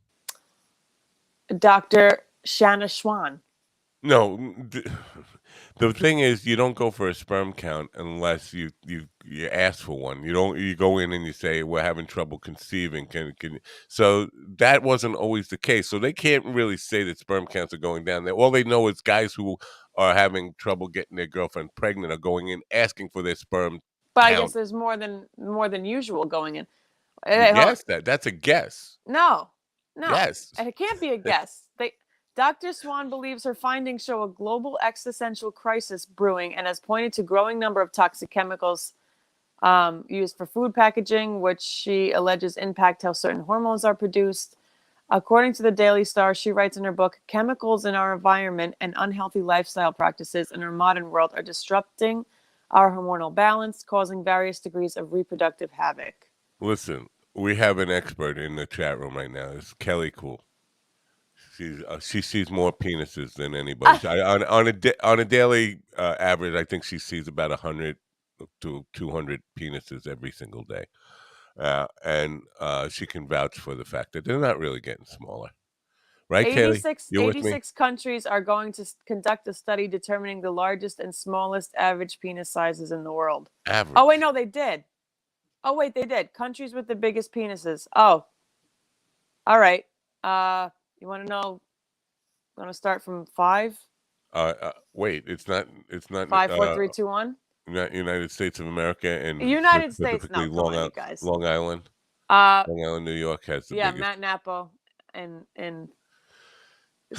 Dr. Shanna Swan. No, the thing is, you don't go for a sperm count unless you ask for one. You go in and you say we're having trouble conceiving. So that wasn't always the case. So they can't really say that sperm counts are going down. All they know is guys who are having trouble getting their girlfriend pregnant are going in asking for their sperm. But count. I guess there's more than usual going in. Yes, that's a guess. No. Yes, it can't be a guess. Dr. Swan believes her findings show a global existential crisis brewing and has pointed to growing number of toxic chemicals used for food packaging, which she alleges impact how certain hormones are produced. According to the Daily Star, she writes in her book, chemicals in our environment and unhealthy lifestyle practices in our modern world are disrupting our hormonal balance, causing various degrees of reproductive havoc. Listen, we have an expert in the chat room right now. It's Kelly Cool. She sees more penises than anybody. On a daily average, I think she sees about 100 to 200 penises every single day, and she can vouch for the fact that they're not really getting smaller. Right, Kelly? 86, You're with me? 86 countries are going to conduct a study determining the largest and smallest average penis sizes in the world. Average. Oh, wait, no, they did. Oh, wait, they did. Countries with the biggest penises. Oh, all right. You want to know? Want to start from 5? Wait, it's not 5, 4, 3, 2, 1. United States of America and United States. specifically No, come on, you guys. Long Island. Uh, Long Island, New York has the yeah, biggest. Matt Napo and I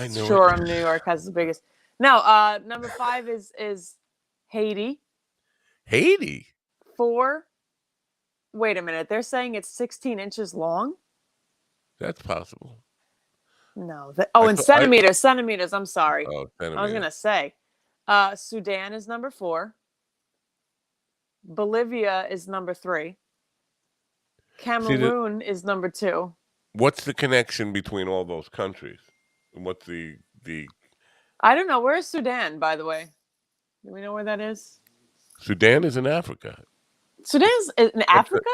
knew it. Shoreham, New York has the biggest. No, number 5 is Haiti. Haiti. 4. Wait a minute. They're saying it's 16 inches long? That's possible. No. In centimeters. Centimeters. I'm sorry. Oh, I was going to say. Sudan is number 4. Bolivia is number 3. Cameroon is number 2. What's the connection between all those countries? What's the I don't know. Where is Sudan, by the way? Do we know where that is? Sudan is in Africa. Sudan is in Africa?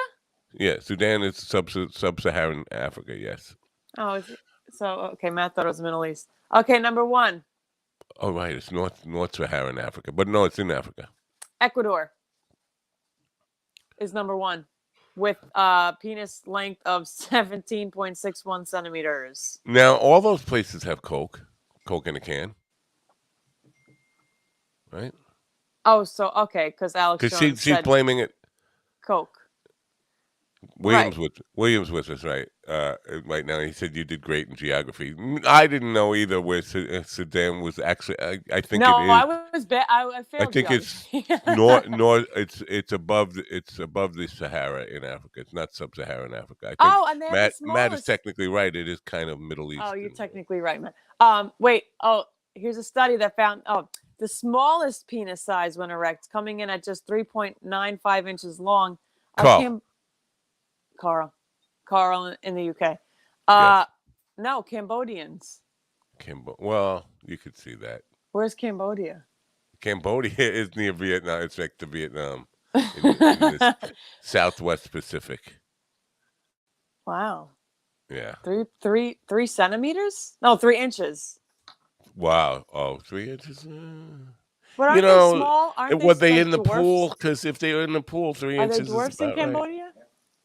Yeah, Sudan is sub-Saharan Africa, yes. Oh, okay, Matt thought it was Middle East. Okay, number 1. Oh, right, it's North Saharan Africa. But no, it's in Africa. Ecuador is number 1 with penis length of 17.61 centimeters. Now, all those places have Coke in a can. Right? Oh, so okay, because Alex Jones she's said blaming it. Coke. Williams with us right now. He said you did great in geography. I didn't know either where Sudan was actually. I think no, it is. I was bad. I failed. I think geography. it's north. It's above the Sahara in Africa. It's not sub-Saharan Africa. I think and they have the smallest... Matt is technically right. It is kind of Middle East. Oh, you're technically right, Matt. Wait. Oh, here's a study that found the smallest penis size when erect, coming in at just 3.95 inches long. Carl in the UK. Yes. No, Cambodians. Well, you could see that. Where's Cambodia? Cambodia is near Vietnam. It's next to Vietnam in the Southwest Pacific. Wow. Yeah. 3 centimeters? No, 3 inches. Wow. Oh, 3 inches. But aren't they small? Were they in the dwarfs? pool? Because if they were in the pool, 3 inches is about right. Are they dwarfs in Cambodia? Right.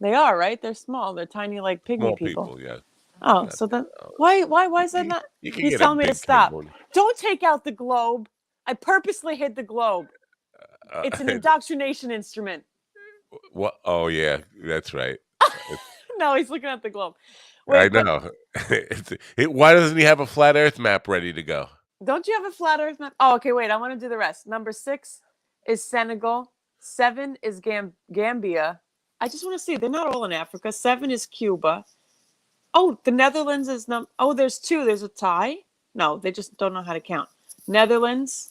They are, right? They're small. They're tiny, like pygmy people. Yeah. Oh, not so then why is that not? He's telling me to stop. Cambodia. Don't take out the globe. I purposely hid the globe. It's an indoctrination instrument. What? Oh yeah, that's right. No, he's looking at the globe. Wait, I know. Why doesn't he have a flat Earth map ready to go? Don't you have a flat Earth map? Oh, okay. Wait, I want to do the rest. Number 6 is Senegal. 7 is Gambia. I just want to see. They're not all in Africa. 7 is Cuba. Oh, the Netherlands is there's 2. There's a tie. No, they just don't know how to count. Netherlands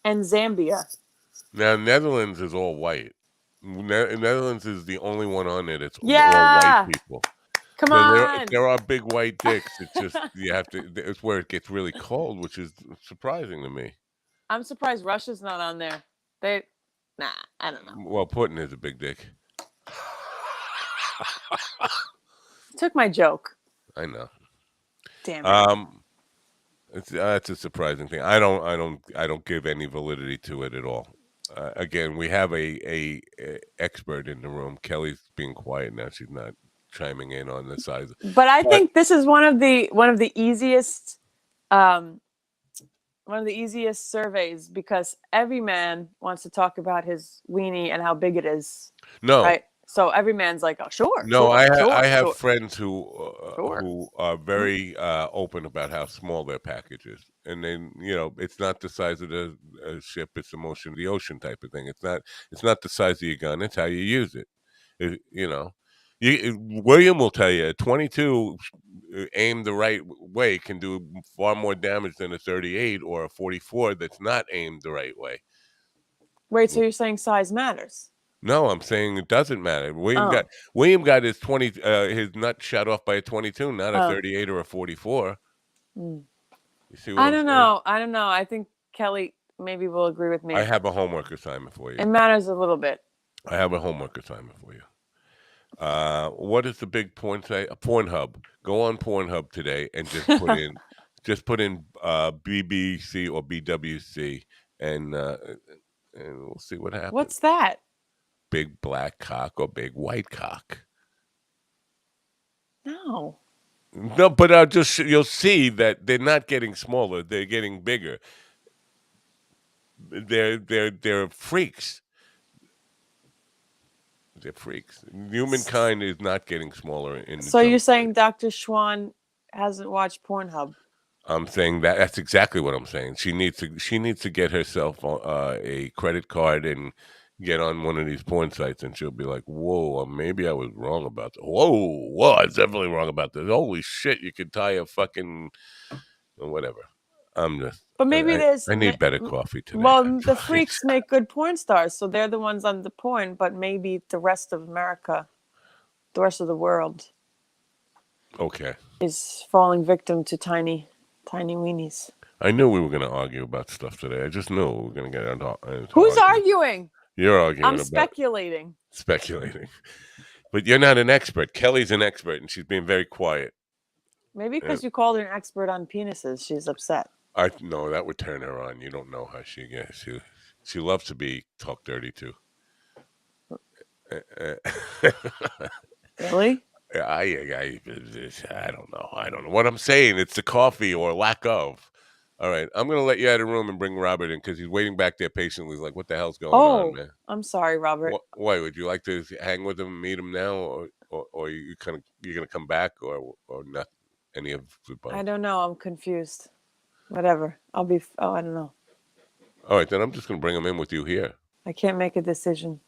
and Zambia. Now, Netherlands is all white. Netherlands is the only one on it. It's all white people. Come on. There are big white dicks. It's just you have to. It's where it gets really cold, which is surprising to me. I'm surprised Russia's not on there. I don't know. Well, Putin is a big dick. Took my joke. I know. Damn it. That's a surprising thing. I don't give any validity to it at all. Again, we have a expert in the room. Kelly's being quiet now. She's not chiming in on the size. But I think this is one of the easiest surveys because every man wants to talk about his weenie and how big it is. No. Right? So every man's like, oh, sure. No, sure, I have friends who are very open about how small their package is, and then it's not the size of the ship; it's the motion of the ocean type of thing. It's not the size of your gun; it's how you use it. William will tell you a 22 aimed the right way can do far more damage than a 38 or a 44 that's not aimed the right way. Wait, so you're saying size matters? No, I'm saying it doesn't matter. William got his his nut shot off by a 22, not a 38 or a 44. You see what I don't know. I think Kelly maybe will agree with me. I have a homework assignment for you. It matters a little bit. I have a homework assignment for you. What is the big porn site? Pornhub. Go on Pornhub today and just put in BBC or BWC, and we'll see what happens. What's that? Big black cock or big white cock? No. No, but you'll see that they're not getting smaller; they're getting bigger. They're freaks. They're freaks. Humankind is not getting smaller in the So you're jump saying rate. Dr. Schwann hasn't watched Pornhub? I'm saying that's exactly what I'm saying. She needs to get herself a credit card and get on one of these porn sites, and she'll be like, "Whoa, maybe I was wrong about that. Whoa, I was definitely wrong about this. Holy shit, you could tie a fucking whatever." I'm just. But maybe I need better coffee today. Well, the freaks make good porn stars, so they're the ones on the porn. But maybe the rest of America, the rest of the world, Okay. is falling victim to tiny weenies. I knew we were going to argue about stuff today. I just knew we were going to get into Who's arguing? You're arguing I'm about speculating. But you're not an expert. Kelly's an expert, and she's being very quiet. Maybe because you called her an expert on penises, she's upset. No, that would turn her on. You don't know how she gets. She loves to be talked dirty to. Really? I don't know. I don't know what I'm saying. It's the coffee or lack of. All right, I'm going to let you out of the room and bring Robert in because he's waiting back there patiently. He's like, what the hell's going on, man? I'm sorry, Robert. Why would you like to hang with him, meet him now, or you're going to come back, or not? Any of the above? I don't know. I'm confused. Whatever. I don't know. All right, then I'm just going to bring him in with you here. I can't make a decision.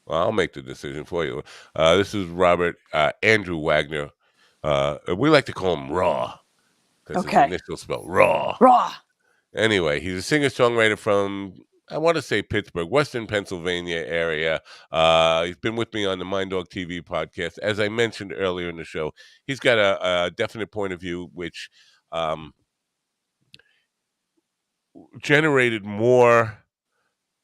Well, I'll make the decision for you. This is Robert Andrew Wagner. We like to call him Raw because his initials spell Raw. Raw. Anyway, he's a singer-songwriter from, I want to say Pittsburgh, Western Pennsylvania area. He's been with me on the Mind Dog TV podcast. As I mentioned earlier in the show, he's got a definite point of view, which generated more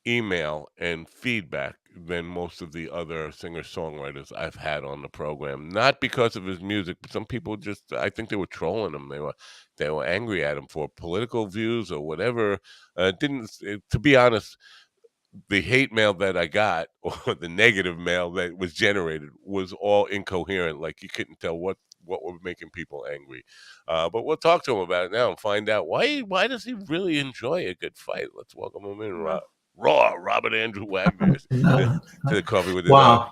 email and feedback than most of the other singer-songwriters I've had on the program. Not because of his music, but some people just, I think they were trolling him. They were angry at him for political views or whatever. To be honest, the hate mail that I got or the negative mail that was generated was all incoherent. Like you couldn't tell what were making people angry. But we'll talk to him about it now and find out why does he really enjoy a good fight. Let's welcome him in, Robert Andrew Wagner to the Coffee with the Dog.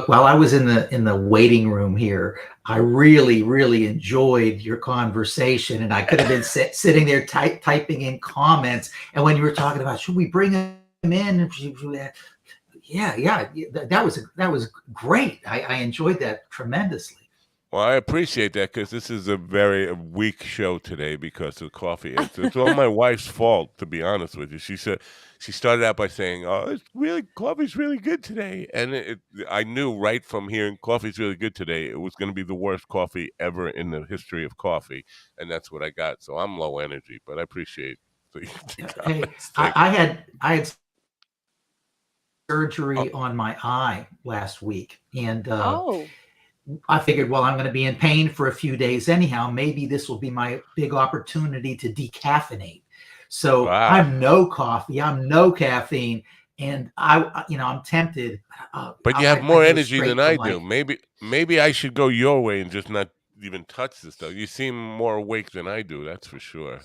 While I was in the waiting room here, I really enjoyed your conversation, and I could have been sitting there typing in comments. And when you were talking about should we bring him in, that was great. I enjoyed that tremendously. Well, I appreciate that because this is a very weak show today because of coffee. It's all my wife's fault, to be honest with you. She said she started out by saying, "Oh, coffee's really good today," and I knew right from hearing coffee's really good today, it was going to be the worst coffee ever in the history of coffee, and that's what I got. So I'm low energy, but I appreciate the comments. I had surgery on my eye last week, and I figured, well, I'm going to be in pain for a few days anyhow. Maybe this will be my big opportunity to decaffeinate. So I'm no coffee, I'm no caffeine, and I'm tempted. But you have more energy than I do. Maybe I should go your way and just not even touch this stuff. You seem more awake than I do, that's for sure.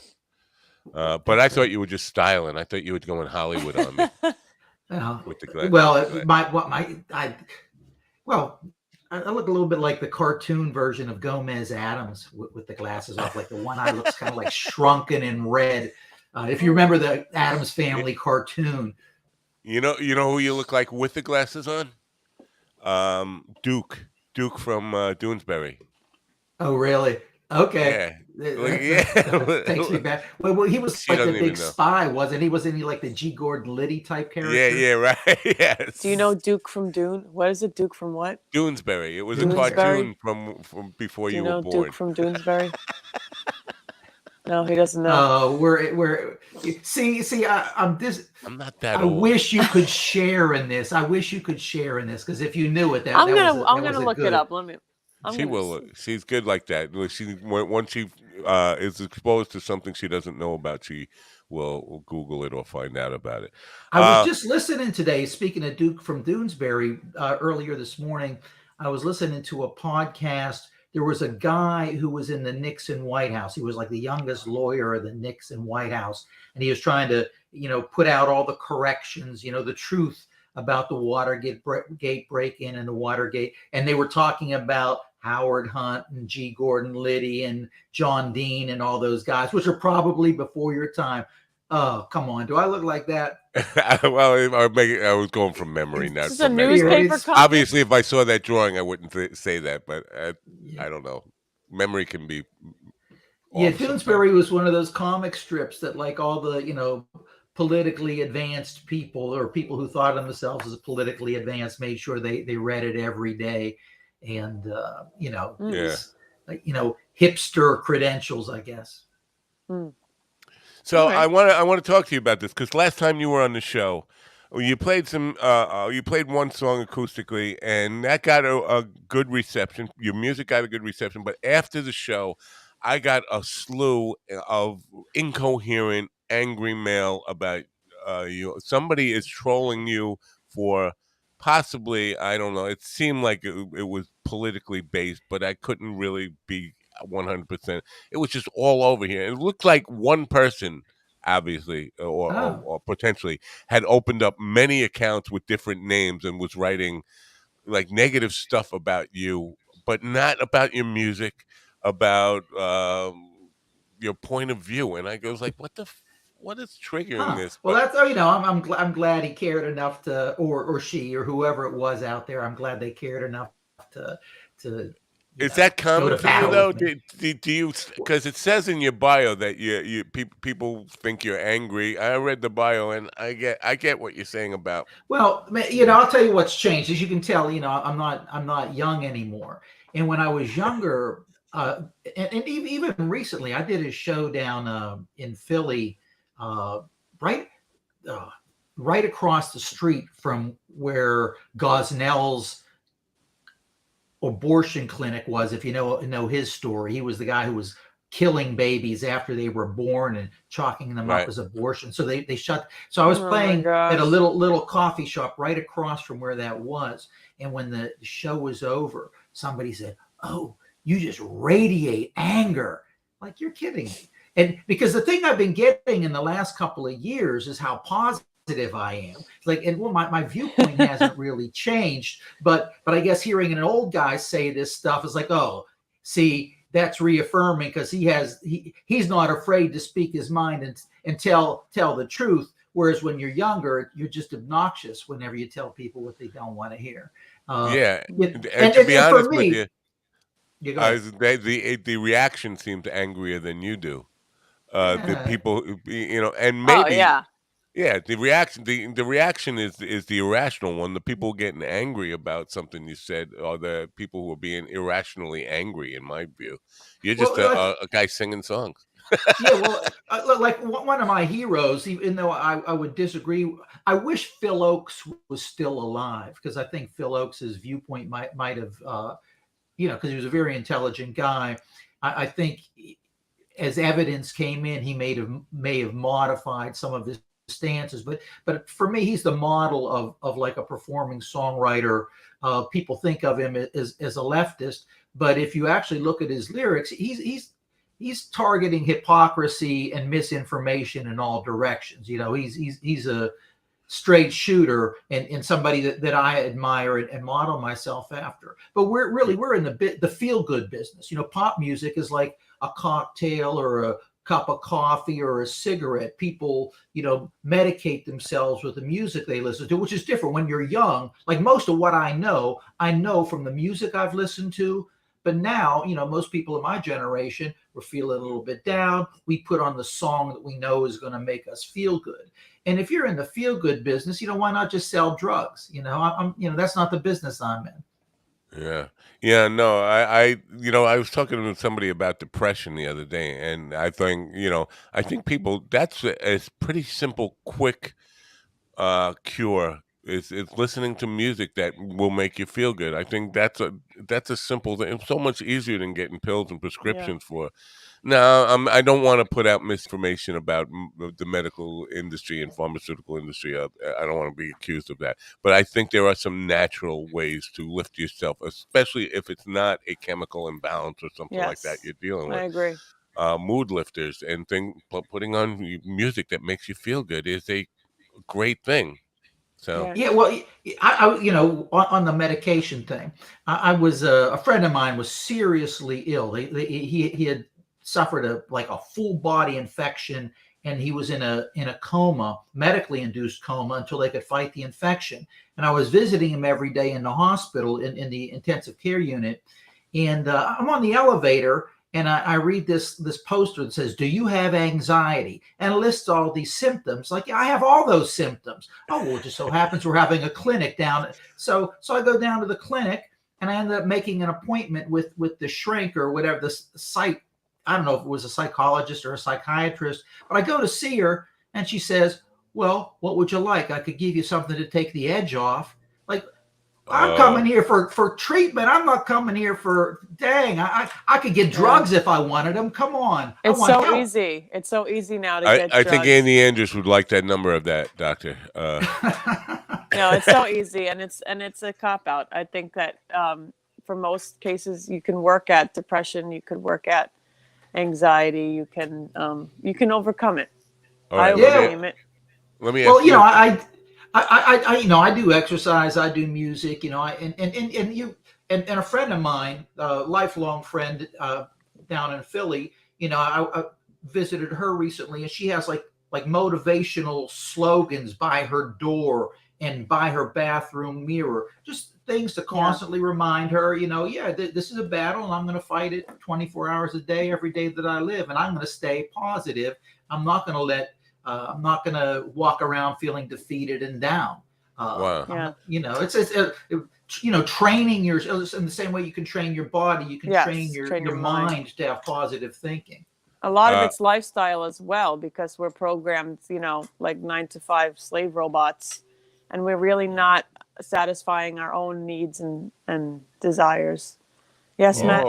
But I thought you were just styling. I thought you would go in Hollywood on me. With the I look a little bit like the cartoon version of Gomez Adams with the glasses off. Like the one eye looks kind of like shrunken and red. If you remember the Addams Family cartoon. You know who you look like with the glasses on? Duke from Doonesbury. Oh, really? Okay. That takes me back. Well, he was like the big spy, wasn't he? Wasn't he like the G. Gordon Liddy type character? Yeah, right. Yes. Do you know Duke from Dune? What is it? Duke from what? Doonesbury. It was a cartoon from before you were born. Duke from Doonesbury? No, he doesn't know. I'm not that I old. wish you could share in this. Because if you knew it, I'm gonna look it up. Let me. She will. She's good like that. Once she is exposed to something she doesn't know about, she will Google it or find out about it. I was just listening today. Speaking of Duke from Doonesbury, earlier this morning, I was listening to a podcast. There was a guy who was in the Nixon White House. He was like the youngest lawyer of the Nixon White House, and he was trying to, put out all the corrections, the truth about the Watergate break-in and the Watergate. And they were talking about Howard Hunt and G. Gordon Liddy and John Dean and all those guys, which are probably before your time. Oh, come on. Do I look like that? Well, I was going from memory, not It's from a newspaper. Obviously, if I saw that drawing, I wouldn't say that, but I don't know. Memory can be. Yeah, Doonesbury was one of those comic strips that, like, all the, politically advanced people or people who thought of themselves as politically advanced made sure they read it every day. And, was, hipster credentials, I guess. Mm. So I want to talk to you about this because last time you were on the show, you played one song acoustically, and that got a good reception. Your music got a good reception, but after the show, I got a slew of incoherent, angry mail about you. Somebody is trolling you for possibly, I don't know. It seemed like it was politically based, but I couldn't really be 100%. It was just all over here. It looked like one person, obviously, or potentially, had opened up many accounts with different names and was writing like negative stuff about you, but not about your music, about your point of view. And I goes like, what is triggering this? Well, that's I'm glad he cared enough to, or she, or whoever it was out there. I'm glad they cared enough to. Is that common for you though? Do you? Because it says in your bio that you people think you're angry. I read the bio and I get what you're saying about. Well, I'll tell you what's changed. As you can tell, I'm not young anymore. And when I was younger, and even recently, I did a show down in Philly, right across the street from where Gosnell's abortion clinic was. If you know his story, he was the guy who was killing babies after they were born and chalking them up as abortion. So they shut. So I was playing at a little coffee shop right across from where that was. And when the show was over, somebody said, "Oh, you just radiate anger." Like, you're kidding me. And because the thing I've been getting in the last couple of years is how positive I am. Like, and well, my viewpoint hasn't really changed, but I guess hearing an old guy say this stuff is like, oh, see, that's reaffirming because he's not afraid to speak his mind and tell the truth. Whereas when you're younger, you're just obnoxious whenever you tell people what they don't want to hear. And to be honest with you, the reaction seemed angrier than you do. The people, and maybe, the reaction is the irrational one. The people getting angry about something you said are the people who are being irrationally angry. In my view, you're just a guy singing songs. Like one of my heroes, even though I would disagree, I wish Phil Oakes was still alive because I think Phil Oakes's viewpoint might have, because he was a very intelligent guy. I think as evidence came in, he may have modified some of his stances, but for me, he's the model of like a performing songwriter. People think of him as a leftist, but if you actually look at his lyrics, he's targeting hypocrisy and misinformation in all directions. He's a straight shooter and somebody that I admire and model myself after. But we're in the feel good business. Pop music is like a cocktail or a cup of coffee or a cigarette. People, medicate themselves with the music they listen to, which is different when you're young. Like most of what I know from the music I've listened to. But now, most people in my generation, we're feeling a little bit down. We put on the song that we know is going to make us feel good. And if you're in the feel good business, why not just sell drugs? That's not the business I'm in. Yeah. No, I was talking to somebody about depression the other day, and I think people that's a pretty simple, quick cure is listening to music that will make you feel good. I think that's a simple thing. It's so much easier than getting pills and Yeah. prescriptions for. No, I don't want to put out misinformation about the medical industry and pharmaceutical industry. I don't want to be accused of that. But I think there are some natural ways to lift yourself, especially if it's not a chemical imbalance or something like that Yes. you're dealing I with. agree. Mood lifters and putting on music that makes you feel good is a great thing. So, Yeah. Yeah, well, on the medication thing, I was a friend of mine was seriously ill. He had suffered a full body infection, and he was in a coma, medically induced coma, until they could fight the infection. And I was visiting him every day in the hospital in the intensive care unit, and I'm on the elevator, and I read this poster that says, "Do you have anxiety?" and it lists all these symptoms. Like, I have all those symptoms. Oh, well, it just so happens we're having a clinic down. So I go down to the clinic, and I ended up making an appointment with the shrink or whatever the site. I don't know if it was a psychologist or a psychiatrist, but I go to see her, and she says, "Well, what would you like? I could give you something to take the edge off." Like, I'm coming here for treatment. I'm not coming here for, dang, I could get drugs if I wanted them. Come on. It's I want so help. easy. It's so easy now to I get I think drugs. Andy Andrews would like that number of that doctor. No, it's so easy, and it's a cop out. I think that for most cases, you can work at depression, you could work at anxiety, you can overcome it. All I right, overcame it. let me Well, ask you. I do exercise, I do music, and a friend of mine, a lifelong friend down in Philly, I visited her recently, and she has like motivational slogans by her door and by her bathroom mirror, just things to constantly remind her, this is a battle, and I'm going to fight it 24 hours a day, every day that I live, and I'm going to stay positive. I'm not going to I'm not going to walk around feeling defeated and down. Wow. Training yourself in the same way you can train your body, you can train your mind. mind to have positive thinking. A lot of it's lifestyle as well, because we're programmed, like 9 to 5 slave robots, and we're really not satisfying our own needs and desires. Yes, Matt?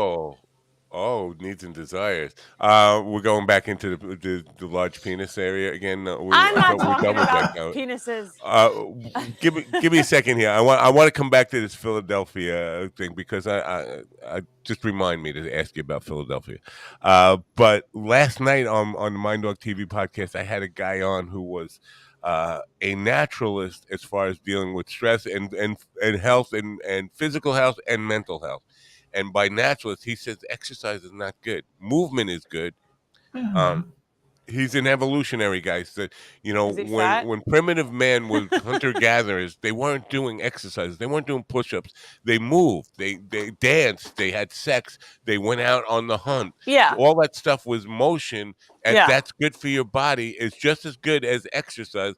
Needs and desires. We're going back into the large penis area again. I'm I not thought we were talking done with about that now. penises. Give me a second here. I want to come back to this Philadelphia thing, because I just remind me to ask you about Philadelphia. But last night on the Mind Dog TV podcast, I had a guy on who was a naturalist as far as dealing with stress and health and physical health and mental health. And by naturalist, he says exercise is not good. Movement is good. He's an evolutionary guy. So, Is he fat? when primitive man was hunter gatherers, they weren't doing exercises. They weren't doing push-ups. They moved. They danced. They had sex. They went out on the hunt. Yeah. All that stuff was motion, and Yeah. that's good for your body. It's just as good as exercise.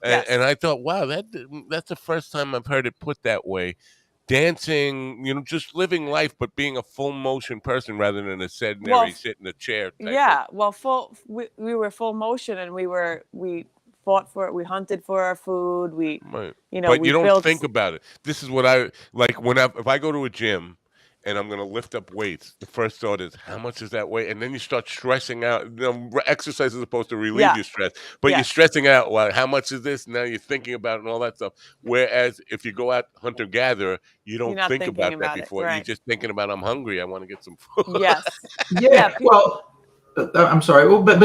Yes. And I thought, wow, that's the first time I've heard it put that way. Dancing, just living life, but being a full motion person rather than a sedentary sit in a chair type of. Well, we were full motion, and we fought for it. We hunted for our food. Right. But we you don't built. think about it. This is what I like if I go to a gym and I'm going to lift up weights. The first thought is, how much is that weight? And then you start stressing out. Exercise is supposed to relieve your stress, but you're stressing out. Well, how much is this? Now you're thinking about it and all that stuff. Whereas if you go out hunter gatherer, you don't think about that before. Right. You're just thinking about, I'm hungry. I want to get some food. Yes. Yeah. Well, I'm sorry. Well, but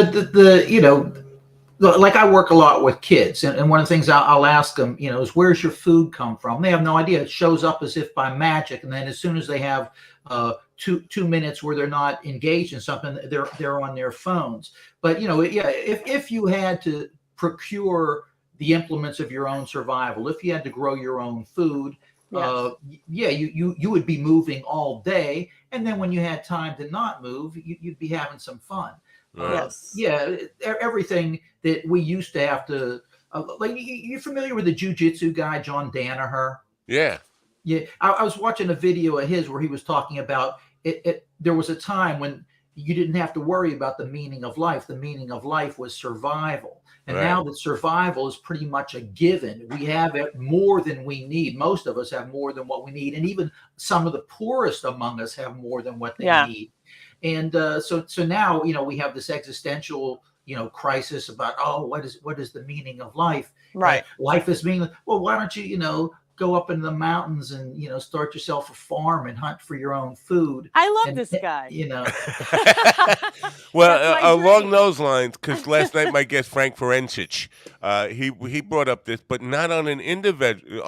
like, I work a lot with kids, and one of the things I'll ask them, is, where's your food come from? They have no idea. It shows up as if by magic, and then as soon as they have 2 minutes where they're not engaged in something, they're on their phones. But if you had to procure the implements of your own survival, if you had to grow your own food, you would be moving all day, and then when you had time to not move, you'd be having some fun. Yes. Everything that we used to have to, like, you're familiar with the jiu-jitsu guy, John Danaher? Yeah. Yeah, I was watching a video of his where he was talking about it. There was a time when you didn't have to worry about the meaning of life. The meaning of life was survival. And now that survival is pretty much a given, we have it more than we need. Most of us have more than what we need. And even some of the poorest among us have more than what they need. And so now, we have this existential, crisis about, what is the meaning of life? Right. Life is meaningless. Well, why don't you, go up in the mountains and start yourself a farm and hunt for your own food. I love this guy. Well, along those lines, because last night my guest Frank Ferencic, he brought up this, but not on an individual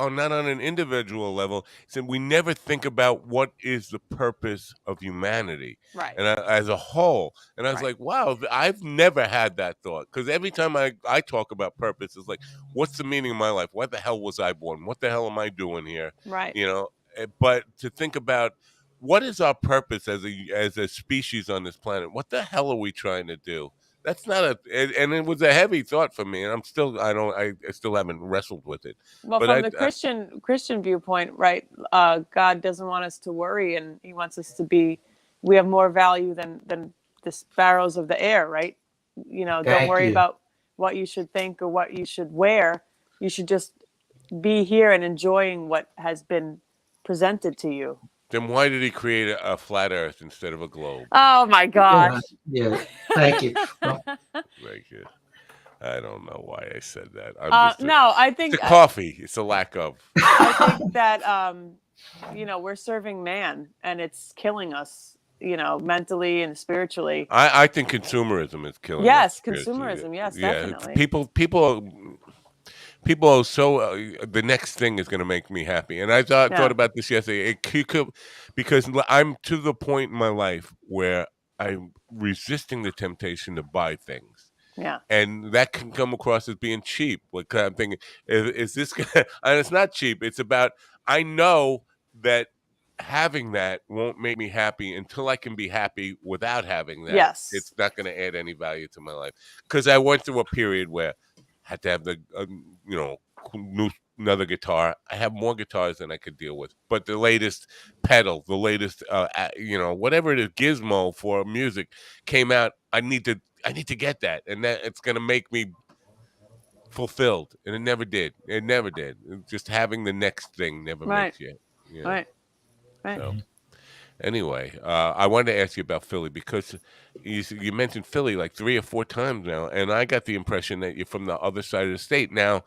level. He said we never think about what is the purpose of humanity, right? And as a whole. And I was like, wow, I've never had that thought, because every time I talk about purpose, it's like, what's the meaning of my life? What the hell was I born? What the hell am I doing here? Right. But to think about what is our purpose as a species on this planet? What the hell are we trying to do? That's not and it was a heavy thought for me, and I still haven't wrestled with it. Well, but from the Christian viewpoint, right? God doesn't want us to worry, and He wants us to be. We have more value than the sparrows of the air, right? Don't worry about what you should think or what you should wear. You should just be here and enjoying what has been presented to you. Then why did He create a flat Earth instead of a globe? Oh my gosh! Yeah. Thank you. Thank you. I don't know why I said that. I think the coffee. It's a lack of. I think that we're serving man, and it's killing us. Mentally and spiritually. I think consumerism is killing. Yes, consumerism. Yes, definitely. People are so the next thing is going to make me happy, and I thought about this yesterday. Because I'm to the point in my life where I'm resisting the temptation to buy things. Yeah, and that can come across as being cheap. Like I'm thinking, is this? And it's not cheap. It's about I know that having that won't make me happy until I can be happy without having that. Yes, it's not going to add any value to my life, because I went through a period where had to have the another guitar. I have more guitars than I could deal with, but the latest pedal, the latest whatever it is, gizmo for music came out. I need to get that, and that it's going to make me fulfilled, and it never did. Just having the next thing never makes you. Right. So, anyway, I wanted to ask you about Philly, because you mentioned Philly like 3 or 4 times now, and I got the impression that you're from the other side of the state. Now,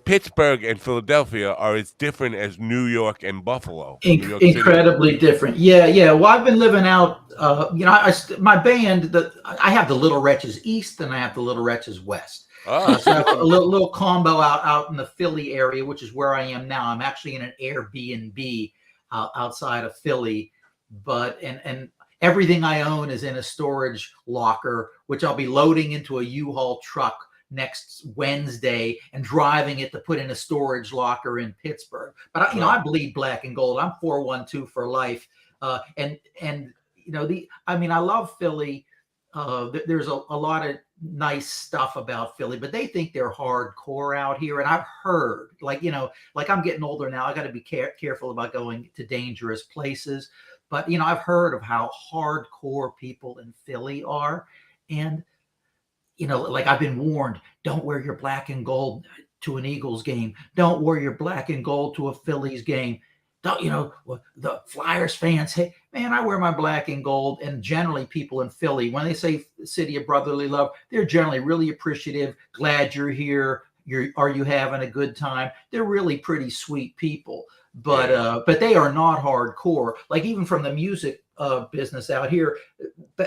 Pittsburgh and Philadelphia are as different as New York and Buffalo. Incredibly different. Yeah. Well, I've been living out. My band. I have the Little Wretches East, and I have the Little Wretches West. So I have a little combo out in the Philly area, which is where I am now. I'm actually in an Airbnb outside of Philly, and everything I own is in a storage locker, which I'll be loading into a U-Haul truck next Wednesday and driving it to put in a storage locker in Pittsburgh. But I bleed black and gold. I'm 412 for life. I love Philly. There's a lot of nice stuff about Philly, but they think they're hardcore out here. And I've heard, like I'm getting older now. I got to be careful about going to dangerous places. But, I've heard of how hardcore people in Philly are. And, like I've been warned, don't wear your black and gold to an Eagles game. Don't wear your black and gold to a Phillies game. Don't, the Flyers fans, hey, man, I wear my black and gold. And generally people in Philly, when they say city of brotherly love, they're generally really appreciative. Glad you're here. Are you having a good time? They're really pretty sweet people. But they are not hardcore. Like even from the music business out here,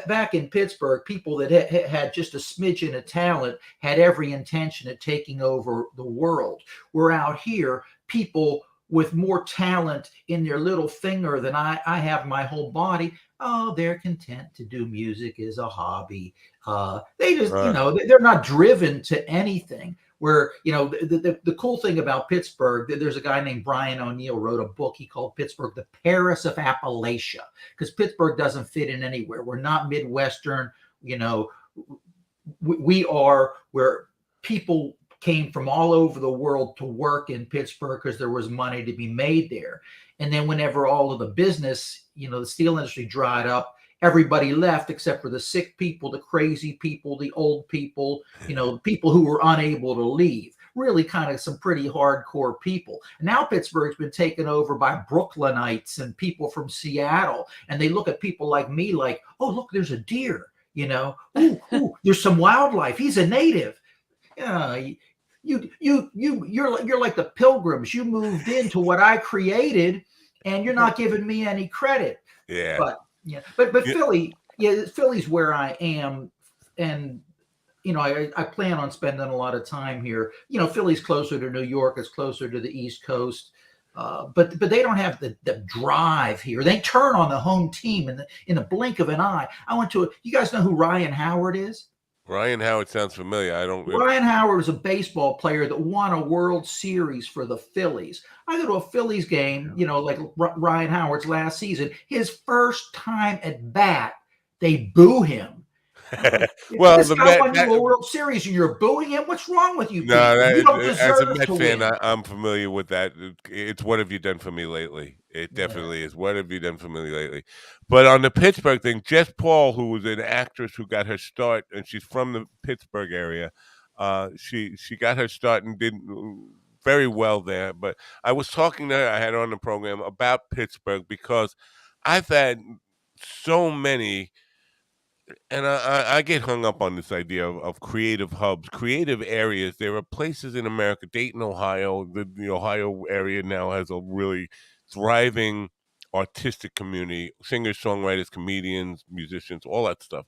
back in Pittsburgh, people that had just a smidgen of talent had every intention of taking over the world. We're out here, people with more talent in their little finger than I have my whole body. Oh, they're content to do music as a hobby. They just, they're not driven to anything. Where, the cool thing about Pittsburgh, there's a guy named Brian O'Neill wrote a book he called Pittsburgh, the Paris of Appalachia, because Pittsburgh doesn't fit in anywhere. We're not Midwestern, we are where people came from all over the world to work in Pittsburgh because there was money to be made there. And then whenever all of the business, the steel industry dried up, everybody left except for the sick people, the crazy people, the old people, people who were unable to leave. Really kind of some pretty hardcore people. Now Pittsburgh's been taken over by Brooklynites and people from Seattle. And they look at people like me like, oh, look, there's a deer, ooh, there's some wildlife. He's a native. You're like the Pilgrims. You moved into what I created and you're not giving me any credit. Yeah. But Philly, Philly's where I am. And I plan on spending a lot of time here. Philly's closer to New York, it's closer to the East Coast, but they don't have the drive here. They turn on the home team in the blink of an eye. You guys know who Ryan Howard is? Ryan Howard sounds familiar. Ryan Howard was a baseball player that won a World Series for the Phillies. I go to a Phillies game, like Ryan Howard's last season. His first time at bat, they boo him. Well, this guy won you a World Series and you're booing him. What's wrong with you? No, you don't as a deserve Met to fan, win. I'm familiar with that. It's what have you done for me lately? It definitely is. What have you done for me lately? But on the Pittsburgh thing, Jess Paul, who was an actress who got her start, and she's from the Pittsburgh area, she got her start and did very well there. But I was talking to her, I had her on the program about Pittsburgh because I've had so many. And I get hung up on this idea of creative hubs, creative areas. There are places in America, Dayton, Ohio, the Ohio area now has a really thriving artistic community, singers, songwriters, comedians, musicians, all that stuff.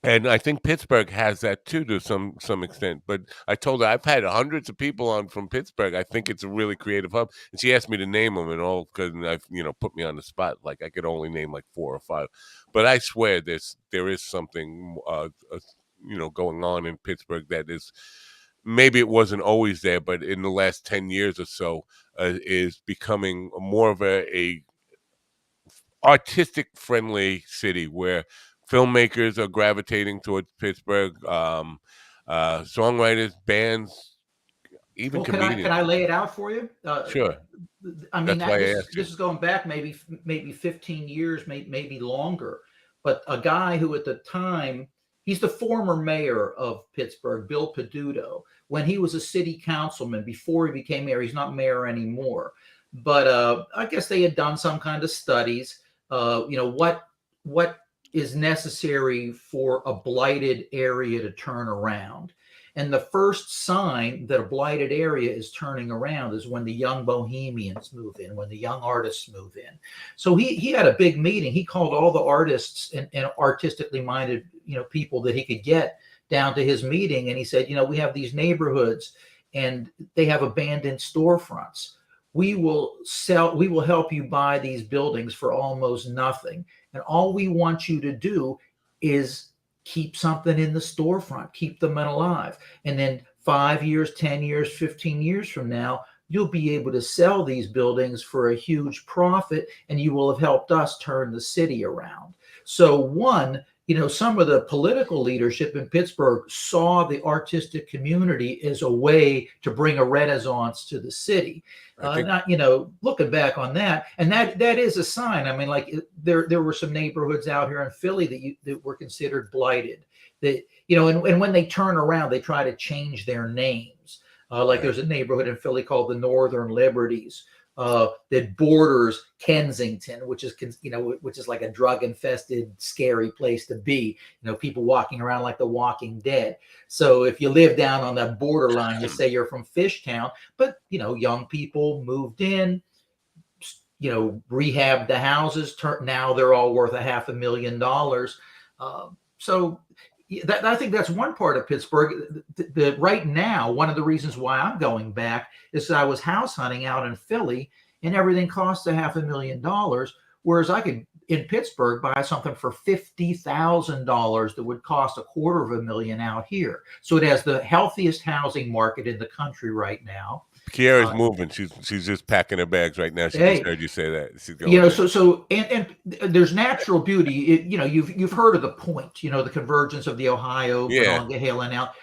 And I think Pittsburgh has that too, to some extent. But I told her I've had hundreds of people on from Pittsburgh. I think it's a really creative hub, and she asked me to name them and all because I've put me on the spot. Like I could only name like 4 or 5, but I swear there is something going on in Pittsburgh that is maybe it wasn't always there, but in the last 10 years or so is becoming more of a artistic friendly city where filmmakers are gravitating towards Pittsburgh, songwriters, bands, even comedians. Can I lay it out for you? Sure. I mean, this is going back maybe 15 years, maybe longer. But a guy who at the time, he's the former mayor of Pittsburgh, Bill Peduto. When he was a city councilman, before he became mayor, he's not mayor anymore. But I guess they had done some kind of studies. What is necessary for a blighted area to turn around. And the first sign that a blighted area is turning around is when the young bohemians move in, when the young artists move in. So he had a big meeting. He called all the artists and artistically minded, people that he could get down to his meeting. And he said, we have these neighborhoods and they have abandoned storefronts. We will help you buy these buildings for almost nothing. And all we want you to do is keep something in the storefront, keep them alive. And then 5 years, 10 years, 15 years from now, you'll be able to sell these buildings for a huge profit, and you will have helped us turn the city around. So some of the political leadership in Pittsburgh saw the artistic community as a way to bring a renaissance to the city. Looking back on that, and that is a sign. I mean, like there were some neighborhoods out here in Philly that were considered blighted. That and when they turn around, they try to change their names. There's a neighborhood in Philly called the Northern Liberties. That borders Kensington, which is like a drug-infested, scary place to be. People walking around like the Walking Dead. So if you live down on that borderline, you say you're from Fishtown. But young people moved in, rehabbed the houses. Now they're all worth $500,000. So I think that's one part of Pittsburgh. Right now, one of the reasons why I'm going back is that I was house hunting out in Philly, and everything costs $500,000, whereas I could in Pittsburgh buy something for $50,000 that would cost $250,000 out here. So it has the healthiest housing market in the country right now. Kiara's moving. She's just packing her bags right now. She just heard you say that. She's going and there's natural beauty. You've heard of the point. The convergence of the Ohio, Monongahela. Now,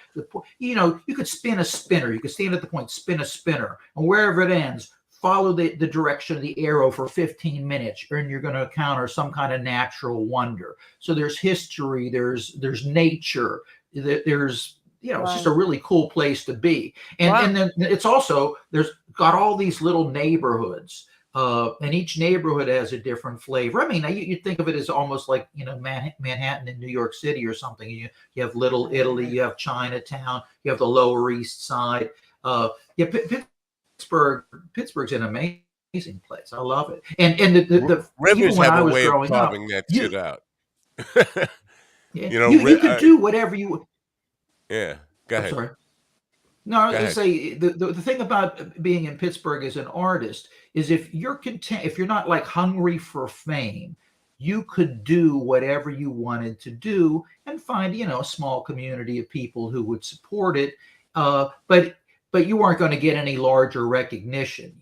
you could spin a spinner. You could stand at the point, spin a spinner, and wherever it ends, follow the direction of the arrow for 15 minutes, and you're going to encounter some kind of natural wonder. So there's history. There's nature. There's it's just a really cool place to be. And then it's also, there's got all these little neighborhoods, and each neighborhood has a different flavor. I mean, you think of it as almost like, Manhattan in New York City or something. You have Little Italy, you have Chinatown, you have the Lower East Side. Pittsburgh's an amazing place. I love it. And rivers even when have I a was way of growing up, carving that shit out. you could do whatever you. Yeah, go ahead. I'm sorry. No, I was going to say the thing about being in Pittsburgh as an artist is if you're content, if you're not like hungry for fame, you could do whatever you wanted to do and find, a small community of people who would support it. But you weren't going to get any larger recognition.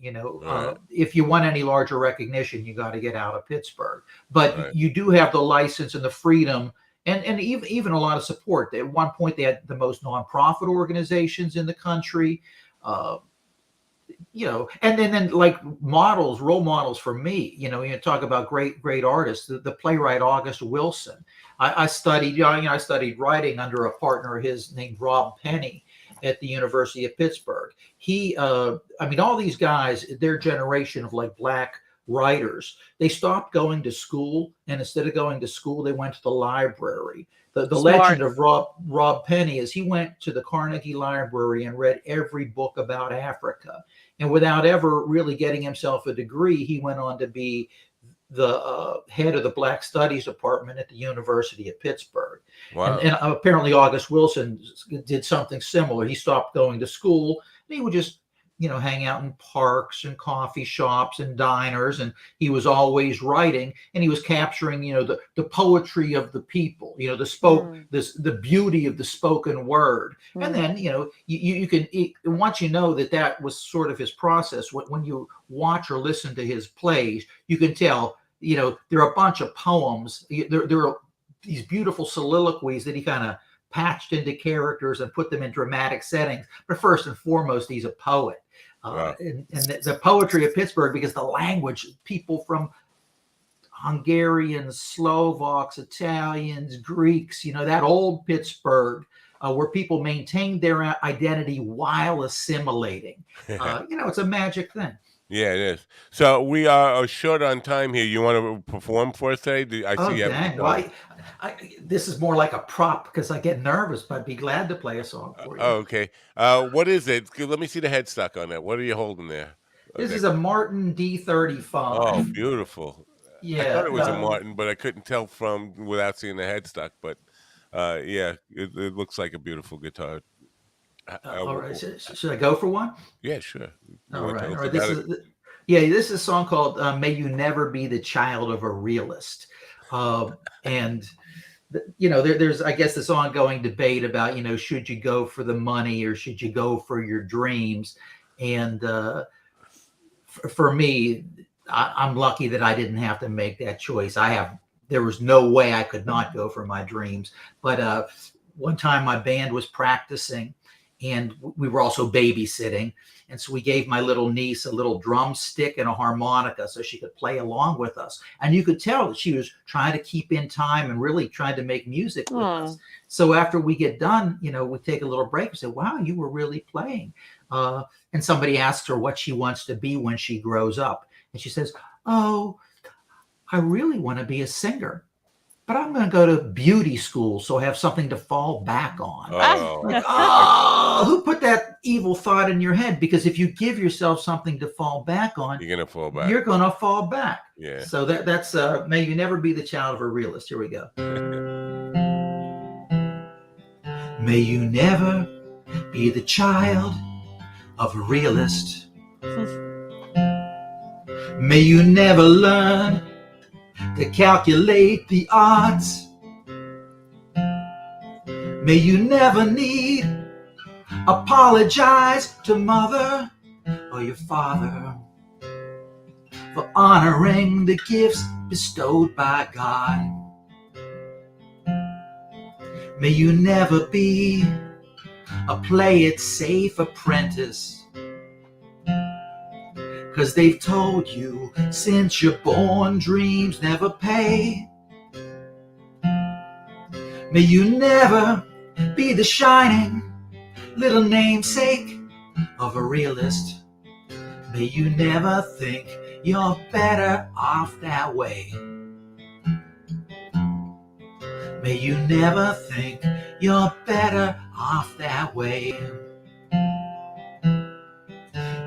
If you want any larger recognition, you got to get out of Pittsburgh. But you do have the license and the freedom. And even a lot of support. At one point, they had the most nonprofit organizations in the country, and then like role models for me. You talk about great artists. The playwright August Wilson. I studied writing under a partner of his named Rob Penny at the University of Pittsburgh. All these guys, their generation of like Black writers, they stopped going to school, and instead of going to school, they went to the library. The legend of Rob Penny is he went to the Carnegie Library and read every book about Africa, and without ever really getting himself a degree, he went on to be the head of the Black Studies Department at the University of Pittsburgh. Wow. And apparently August Wilson did something similar. He stopped going to school, and he would just hang out in parks and coffee shops and diners, and he was always writing, and he was capturing, the poetry of the people, the beauty of the spoken word. And then, you can, once that was sort of his process, when you watch or listen to his plays, you can tell, there are a bunch of poems, there are these beautiful soliloquies that he kind of patched into characters and put them in dramatic settings. But first and foremost, he's a poet. Wow. And the poetry of Pittsburgh, because the language, people from Hungarians, Slovaks, Italians, Greeks, that old Pittsburgh, where people maintained their identity while assimilating. It's a magic thing. Yeah, it is. So we are short on time here. You want to perform for us today? I see you have. Well, this is more like a prop because I get nervous, but I'd be glad to play a song for you. Okay. What is it? Let me see the headstock on that. What are you holding there? This is a Martin D35. Oh, beautiful. Yeah. I thought it was a Martin, but I couldn't tell without seeing the headstock. But it looks like a beautiful guitar. All right. Should I go for one? Yeah, sure. All right. This is a song called "May You Never Be the Child of a Realist," and there's I guess this ongoing debate about should you go for the money or should you go for your dreams, and for me, I'm lucky that I didn't have to make that choice. There was no way I could not go for my dreams, but one time my band was practicing. And we were also babysitting. And so we gave my little niece a little drumstick and a harmonica so she could play along with us. And you could tell that she was trying to keep in time and really trying to make music with us. So after we get done, we take a little break and say, wow, you were really playing. And somebody asks her what she wants to be when she grows up. And she says, oh, I really want to be a singer. But I'm going to go to beauty school so I have something to fall back on. Who put that evil thought in your head? Because if you give yourself something to fall back on, you're going to fall back. You're going to fall back. Yeah. So that's May You Never Be the Child of a Realist. Here we go. May you never be the child of a realist. May you never learn to calculate the odds. May you never need apologize to mother. or your father, for honoring the gifts bestowed by God. May you never be a play it safe apprentice, 'cause they've told you since you're born dreams never pay. May you never be the shining little namesake of a realist. May you never think you're better off that way. May you never think you're better off that way.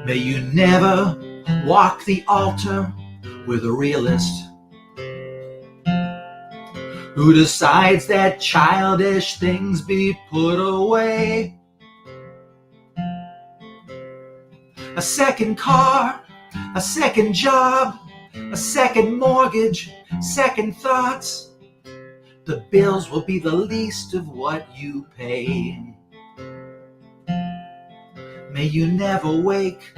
May you never walk the altar with a realist who decides that childish things be put away. A second car, a second job, a second mortgage, second thoughts. The bills will be the least of what you pay. May you never wake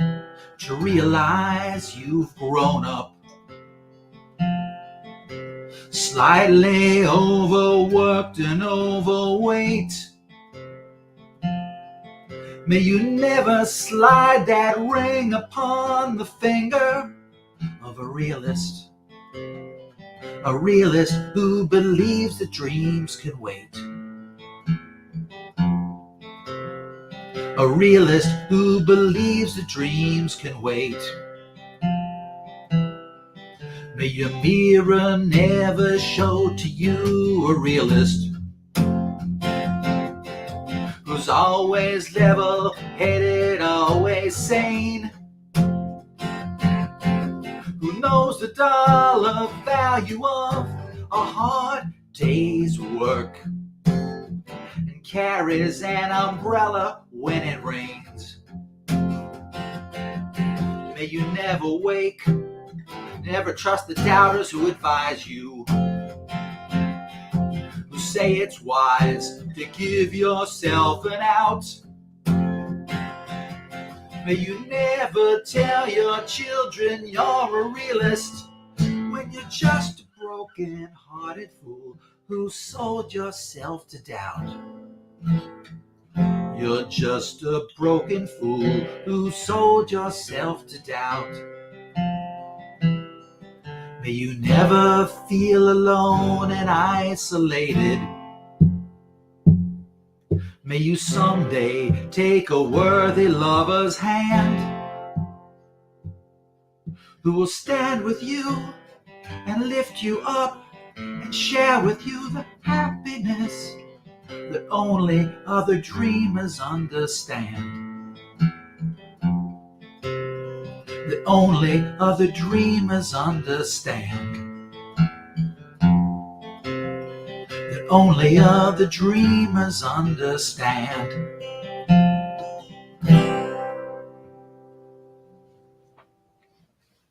to realize you've grown up, slightly overworked and overweight. May you never slide that ring upon the finger of a realist who believes that dreams can wait. A realist who believes that dreams can wait. May your mirror never show to you a realist who's always level-headed, always sane, who knows the dollar value of a hard day's work and carries an umbrella when it rains. May you never wake, never trust the doubters who advise you, who say it's wise to give yourself an out. May you never tell your children you're a realist when you're just a broken-hearted fool who sold yourself to doubt. You're just a broken fool who sold yourself to doubt. May you never feel alone and isolated. May you someday take a worthy lover's hand who will stand with you and lift you up and share with you the happiness that only other dreamers understand. That only other dreamers understand. That only other dreamers understand.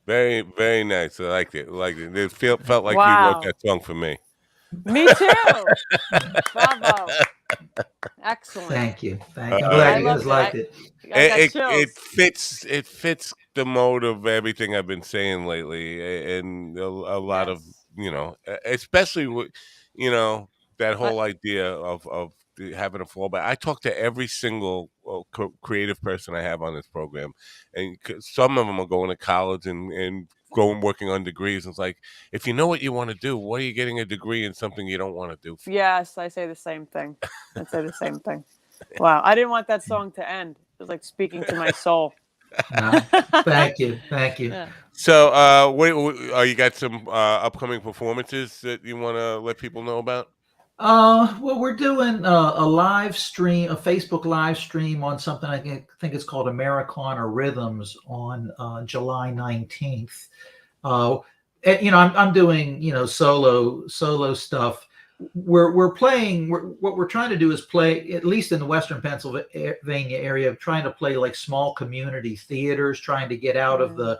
Very, very nice. I liked it. It felt like you wrote that song for me. Me too. Bravo. Excellent. Thank you. I'm glad you guys liked it. It fits the mode of everything I've been saying lately, and a lot of, especially with, that whole idea of having a fallback. I talk to every single creative person I have on this program, and some of them are going to college and working on degrees. It's like, if you know what you want to do, why are you getting a degree in something you don't want to do? Yes, I say the same thing. Wow, I didn't want that song to end. It was like speaking to my soul. Thank you. Yeah. So, you got some upcoming performances that you want to let people know about? Well, we're doing a live stream, a Facebook live stream on something I think it's called Americana Rhythms on July 19th. And, I'm doing solo stuff. We're playing. What we're trying to do is play, at least in the Western Pennsylvania area, trying to play like small community theaters, trying to get out of the.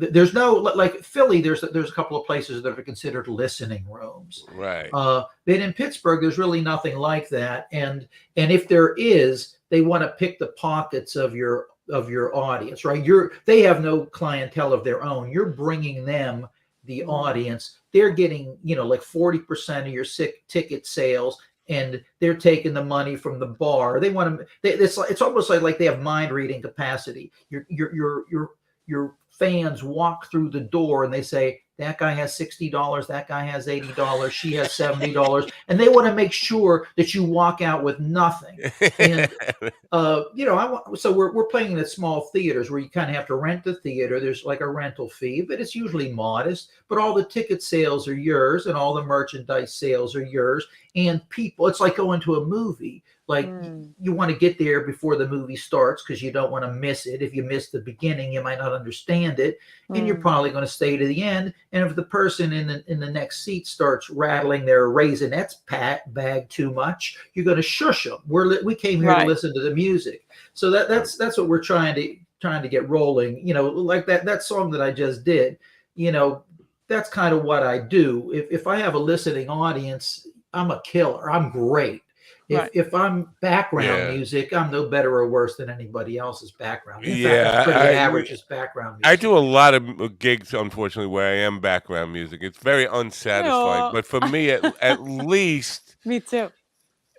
There's no, like Philly, there's a couple of places that are considered listening rooms. Right. But in Pittsburgh, there's really nothing like that. And if there is, they want to pick the pockets of your of your audience, right? They have no clientele of their own. You're bringing them the audience. They're getting, like 40% of your ticket sales, and they're taking the money from the bar. They want to. It's almost like they have mind reading capacity. Your fans walk through the door and they say, that guy has $60, that guy has $80, she has $70, and they want to make sure that you walk out with nothing. And so we're playing at small theaters where you kind of have to rent the theater. There's like a rental fee, but it's usually modest. But all the ticket sales are yours, and all the merchandise sales are yours. And people, it's like going to a movie. Like you want to get there before the movie starts because you don't want to miss it. If you miss the beginning, you might not understand it, and you're probably going to stay to the end. And if the person in the next seat starts rattling their Raisinets bag too much, you're going to shush them. We came here to listen to the music, so that's what we're trying to get rolling. Like that song that I just did. That's kind of what I do. If I have a listening audience, I'm a killer. I'm great. If I'm background music, I'm no better or worse than anybody else's background. In fact, I'm pretty average as background music. I do a lot of gigs, unfortunately, where I am background music. It's very unsatisfying. But for me, at least... Me too.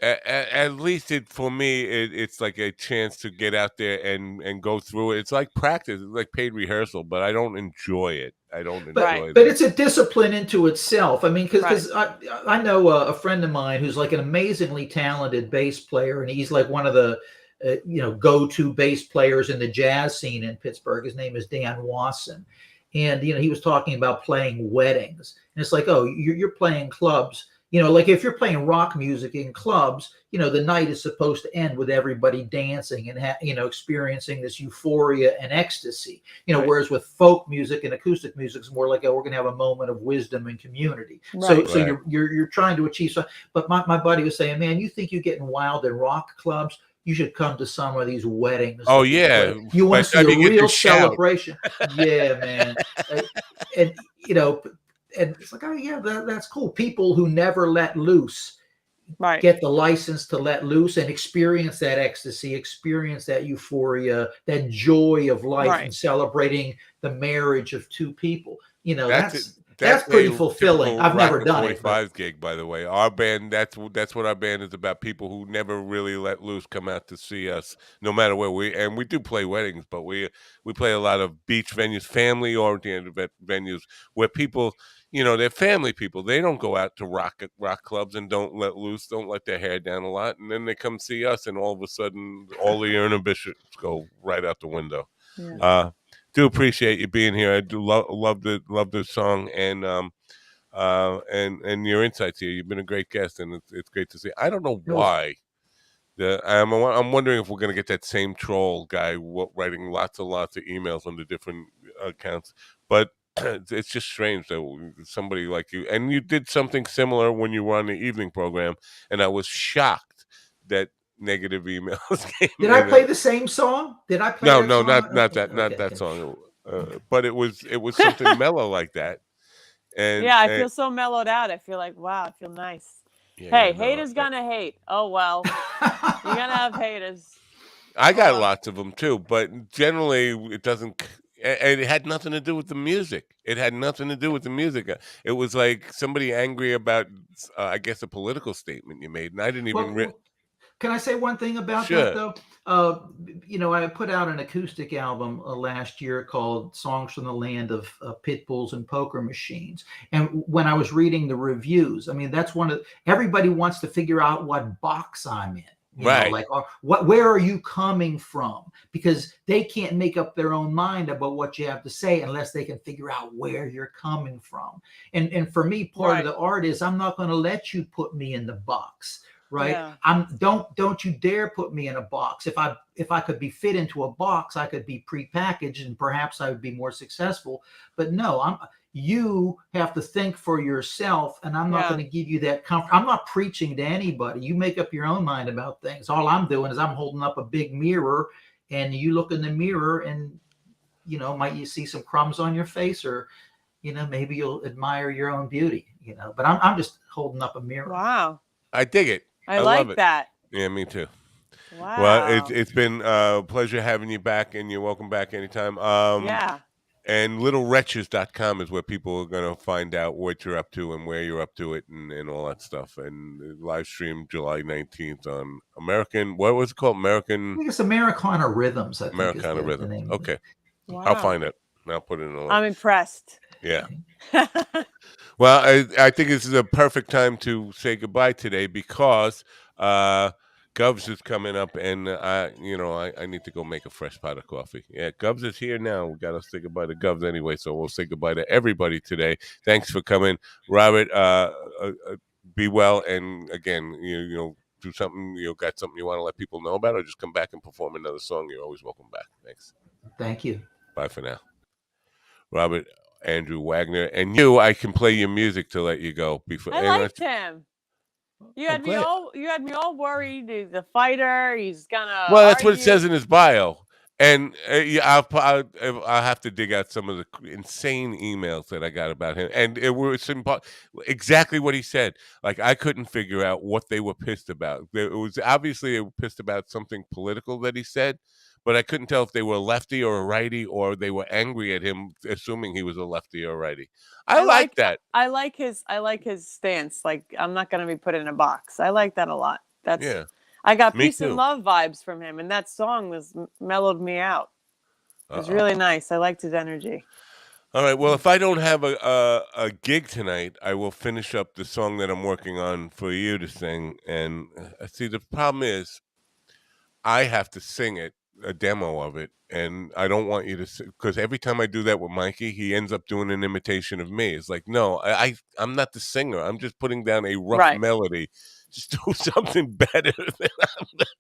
At least for me, it's like a chance to get out there and go through it. It's like practice. It's like paid rehearsal, but I don't enjoy it. But it's a discipline into itself. I mean, because I know a friend of mine who's like an amazingly talented bass player, and he's like one of the go-to bass players in the jazz scene in Pittsburgh. His name is Dan Wasson, and he was talking about playing weddings, and it's like, oh, you're playing clubs. Like if you're playing rock music in clubs, the night is supposed to end with everybody dancing and experiencing this euphoria and ecstasy. Whereas with folk music and acoustic music, it's more like, oh, we're going to have a moment of wisdom and community. So you're trying to achieve something. But my buddy was saying, man, you think you're getting wild in rock clubs? You should come to some of these weddings. Oh yeah, you want to see a real celebration? Yeah, man. And it's like, oh yeah, that's cool. People who never let loose get the license to let loose and experience that ecstasy, experience that euphoria, that joy of life, and celebrating the marriage of two people. That's pretty fulfilling. I've never done it. 45 gig, by the way. Our band, that's what our band is about. People who never really let loose come out to see us, no matter where we do play weddings, but we play a lot of beach venues, family-oriented venues where people, they're family people. They don't go out to rock clubs and don't let loose, don't let their hair down a lot, and then they come see us, and all of a sudden, all the inhibitions go right out the window. Yeah. Do appreciate you being here. I do love the song and your insights here. You've been a great guest, and it's great to see. I don't know why. I'm wondering if we're going to get that same troll guy writing lots of emails on the different accounts, but it's just strange that somebody like you, and you did something similar when you were on the evening program, and I was shocked that negative emails came. Did I play the same song? Did I play No, song? not that song. But it was something mellow like that. And I feel so mellowed out. I feel like, wow, I feel nice. Yeah, hey, haters gonna hate. Oh well. You're gonna have haters. I got lots of them too, but generally it doesn't. And it had nothing to do with the music. It was like somebody angry about, I guess, a political statement you made, and I didn't even. Can I say one thing about that though? I put out an acoustic album last year called "Songs from the Land of Pit Bulls and Poker Machines." And when I was reading the reviews, I mean, that's everybody wants to figure out what box I'm in. Where are you coming from? Because they can't make up their own mind about what you have to say unless they can figure out where you're coming from. And for me, part of the art is I'm not going to let you put me in the box. Right. Yeah. Don't you dare put me in a box. If I could be fit into a box, I could be prepackaged and perhaps I would be more successful. But no, you have to think for yourself, and I'm not going to give you that comfort. I'm not preaching to anybody. You make up your own mind about things. All I'm doing is I'm holding up a big mirror, and you look in the mirror and might you see some crumbs on your face, or maybe you'll admire your own beauty, but I'm just holding up a mirror. Wow. I dig it. I like that. Yeah, me too. Wow. Well, it's been a pleasure having you back, and you're welcome back anytime. Yeah. And littlewretches.com is where people are going to find out what you're up to and where you're up to it and all that stuff. And live stream July 19th on what was it called? I think it's Americana Rhythms, I think Americana is the Rhythms. name. Okay. Wow. I'll find it. And I'll put it in the link. I'm impressed. Yeah. Well, I think this is a perfect time to say goodbye today because Govs is coming up, and I need to go make a fresh pot of coffee. Yeah, Govs is here now. We got to say goodbye to Govs anyway, so we'll say goodbye to everybody today. Thanks for coming, Robert. Be well, and again, you know, do something. Got something you want to let people know about, or just come back and perform another song. You're always welcome back. Thanks. Thank you. Bye for now, Robert. Andrew Wagner, and I can play your music to let you go. Before I liked him. You had me all worried. He's a fighter. He's gonna. Well, that's what it says in his bio. And I'll have to dig out some of the insane emails that I got about him, and it was exactly what he said. Like, I couldn't figure out what they were pissed about. It was obviously they were pissed about something political that he said, but I couldn't tell if they were a lefty or a righty, or they were angry at him, assuming he was a lefty or a righty. I like that. I like his stance. Like, I'm not going to be put in a box. I like that a lot. I got peace and love vibes from him, and that song mellowed me out. It was really nice. I liked his energy. All right. Well, if I don't have a gig tonight, I will finish up the song that I'm working on for you to sing. And see, the problem is, I have to sing it, a demo of it, and I don't want you to, because every time I do that with Mikey, he ends up doing an imitation of me. It's like, no, I'm not the singer. I'm just putting down a rough melody. Just do something better than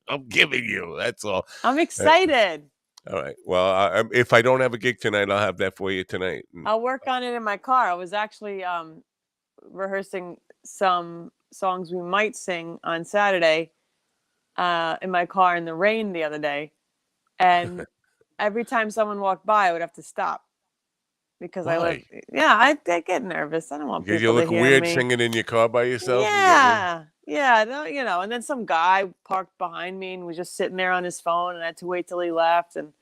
I'm giving you. That's all. I'm excited. All right. Well, if I don't have a gig tonight, I'll have that for you tonight. I'll work on it in my car. I was actually rehearsing some songs we might sing on Saturday in my car in the rain the other day. And every time someone walked by, I would have to stop because I get nervous. I don't want people to hear me. You look weird singing in your car by yourself. Yeah. And then some guy parked behind me and was just sitting there on his phone, and I had to wait till he left. And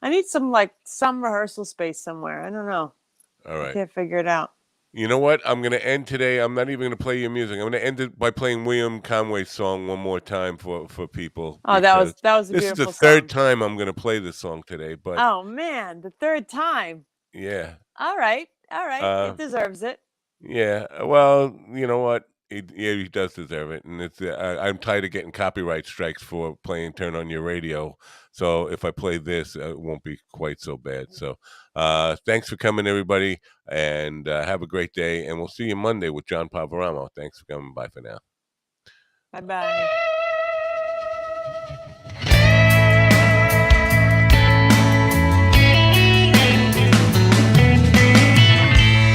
I need some rehearsal space somewhere. I don't know. All right. I can't figure it out. You know what? I'm going to end today. I'm not even going to play your music. I'm going to end it by playing William Conway's song one more time for people. Oh, that was a beautiful song. This is the third time I'm going to play this song today. But oh, man, the third time. Yeah. All right. It deserves it. Yeah. Well, you know what? He does deserve it. And it's I'm tired of getting copyright strikes for playing Turn On Your Radio. So if I play this, it won't be quite so bad. So thanks for coming, everybody. And have a great day. And we'll see you Monday with John Pavaramo. Thanks for coming. Bye for now. Bye-bye.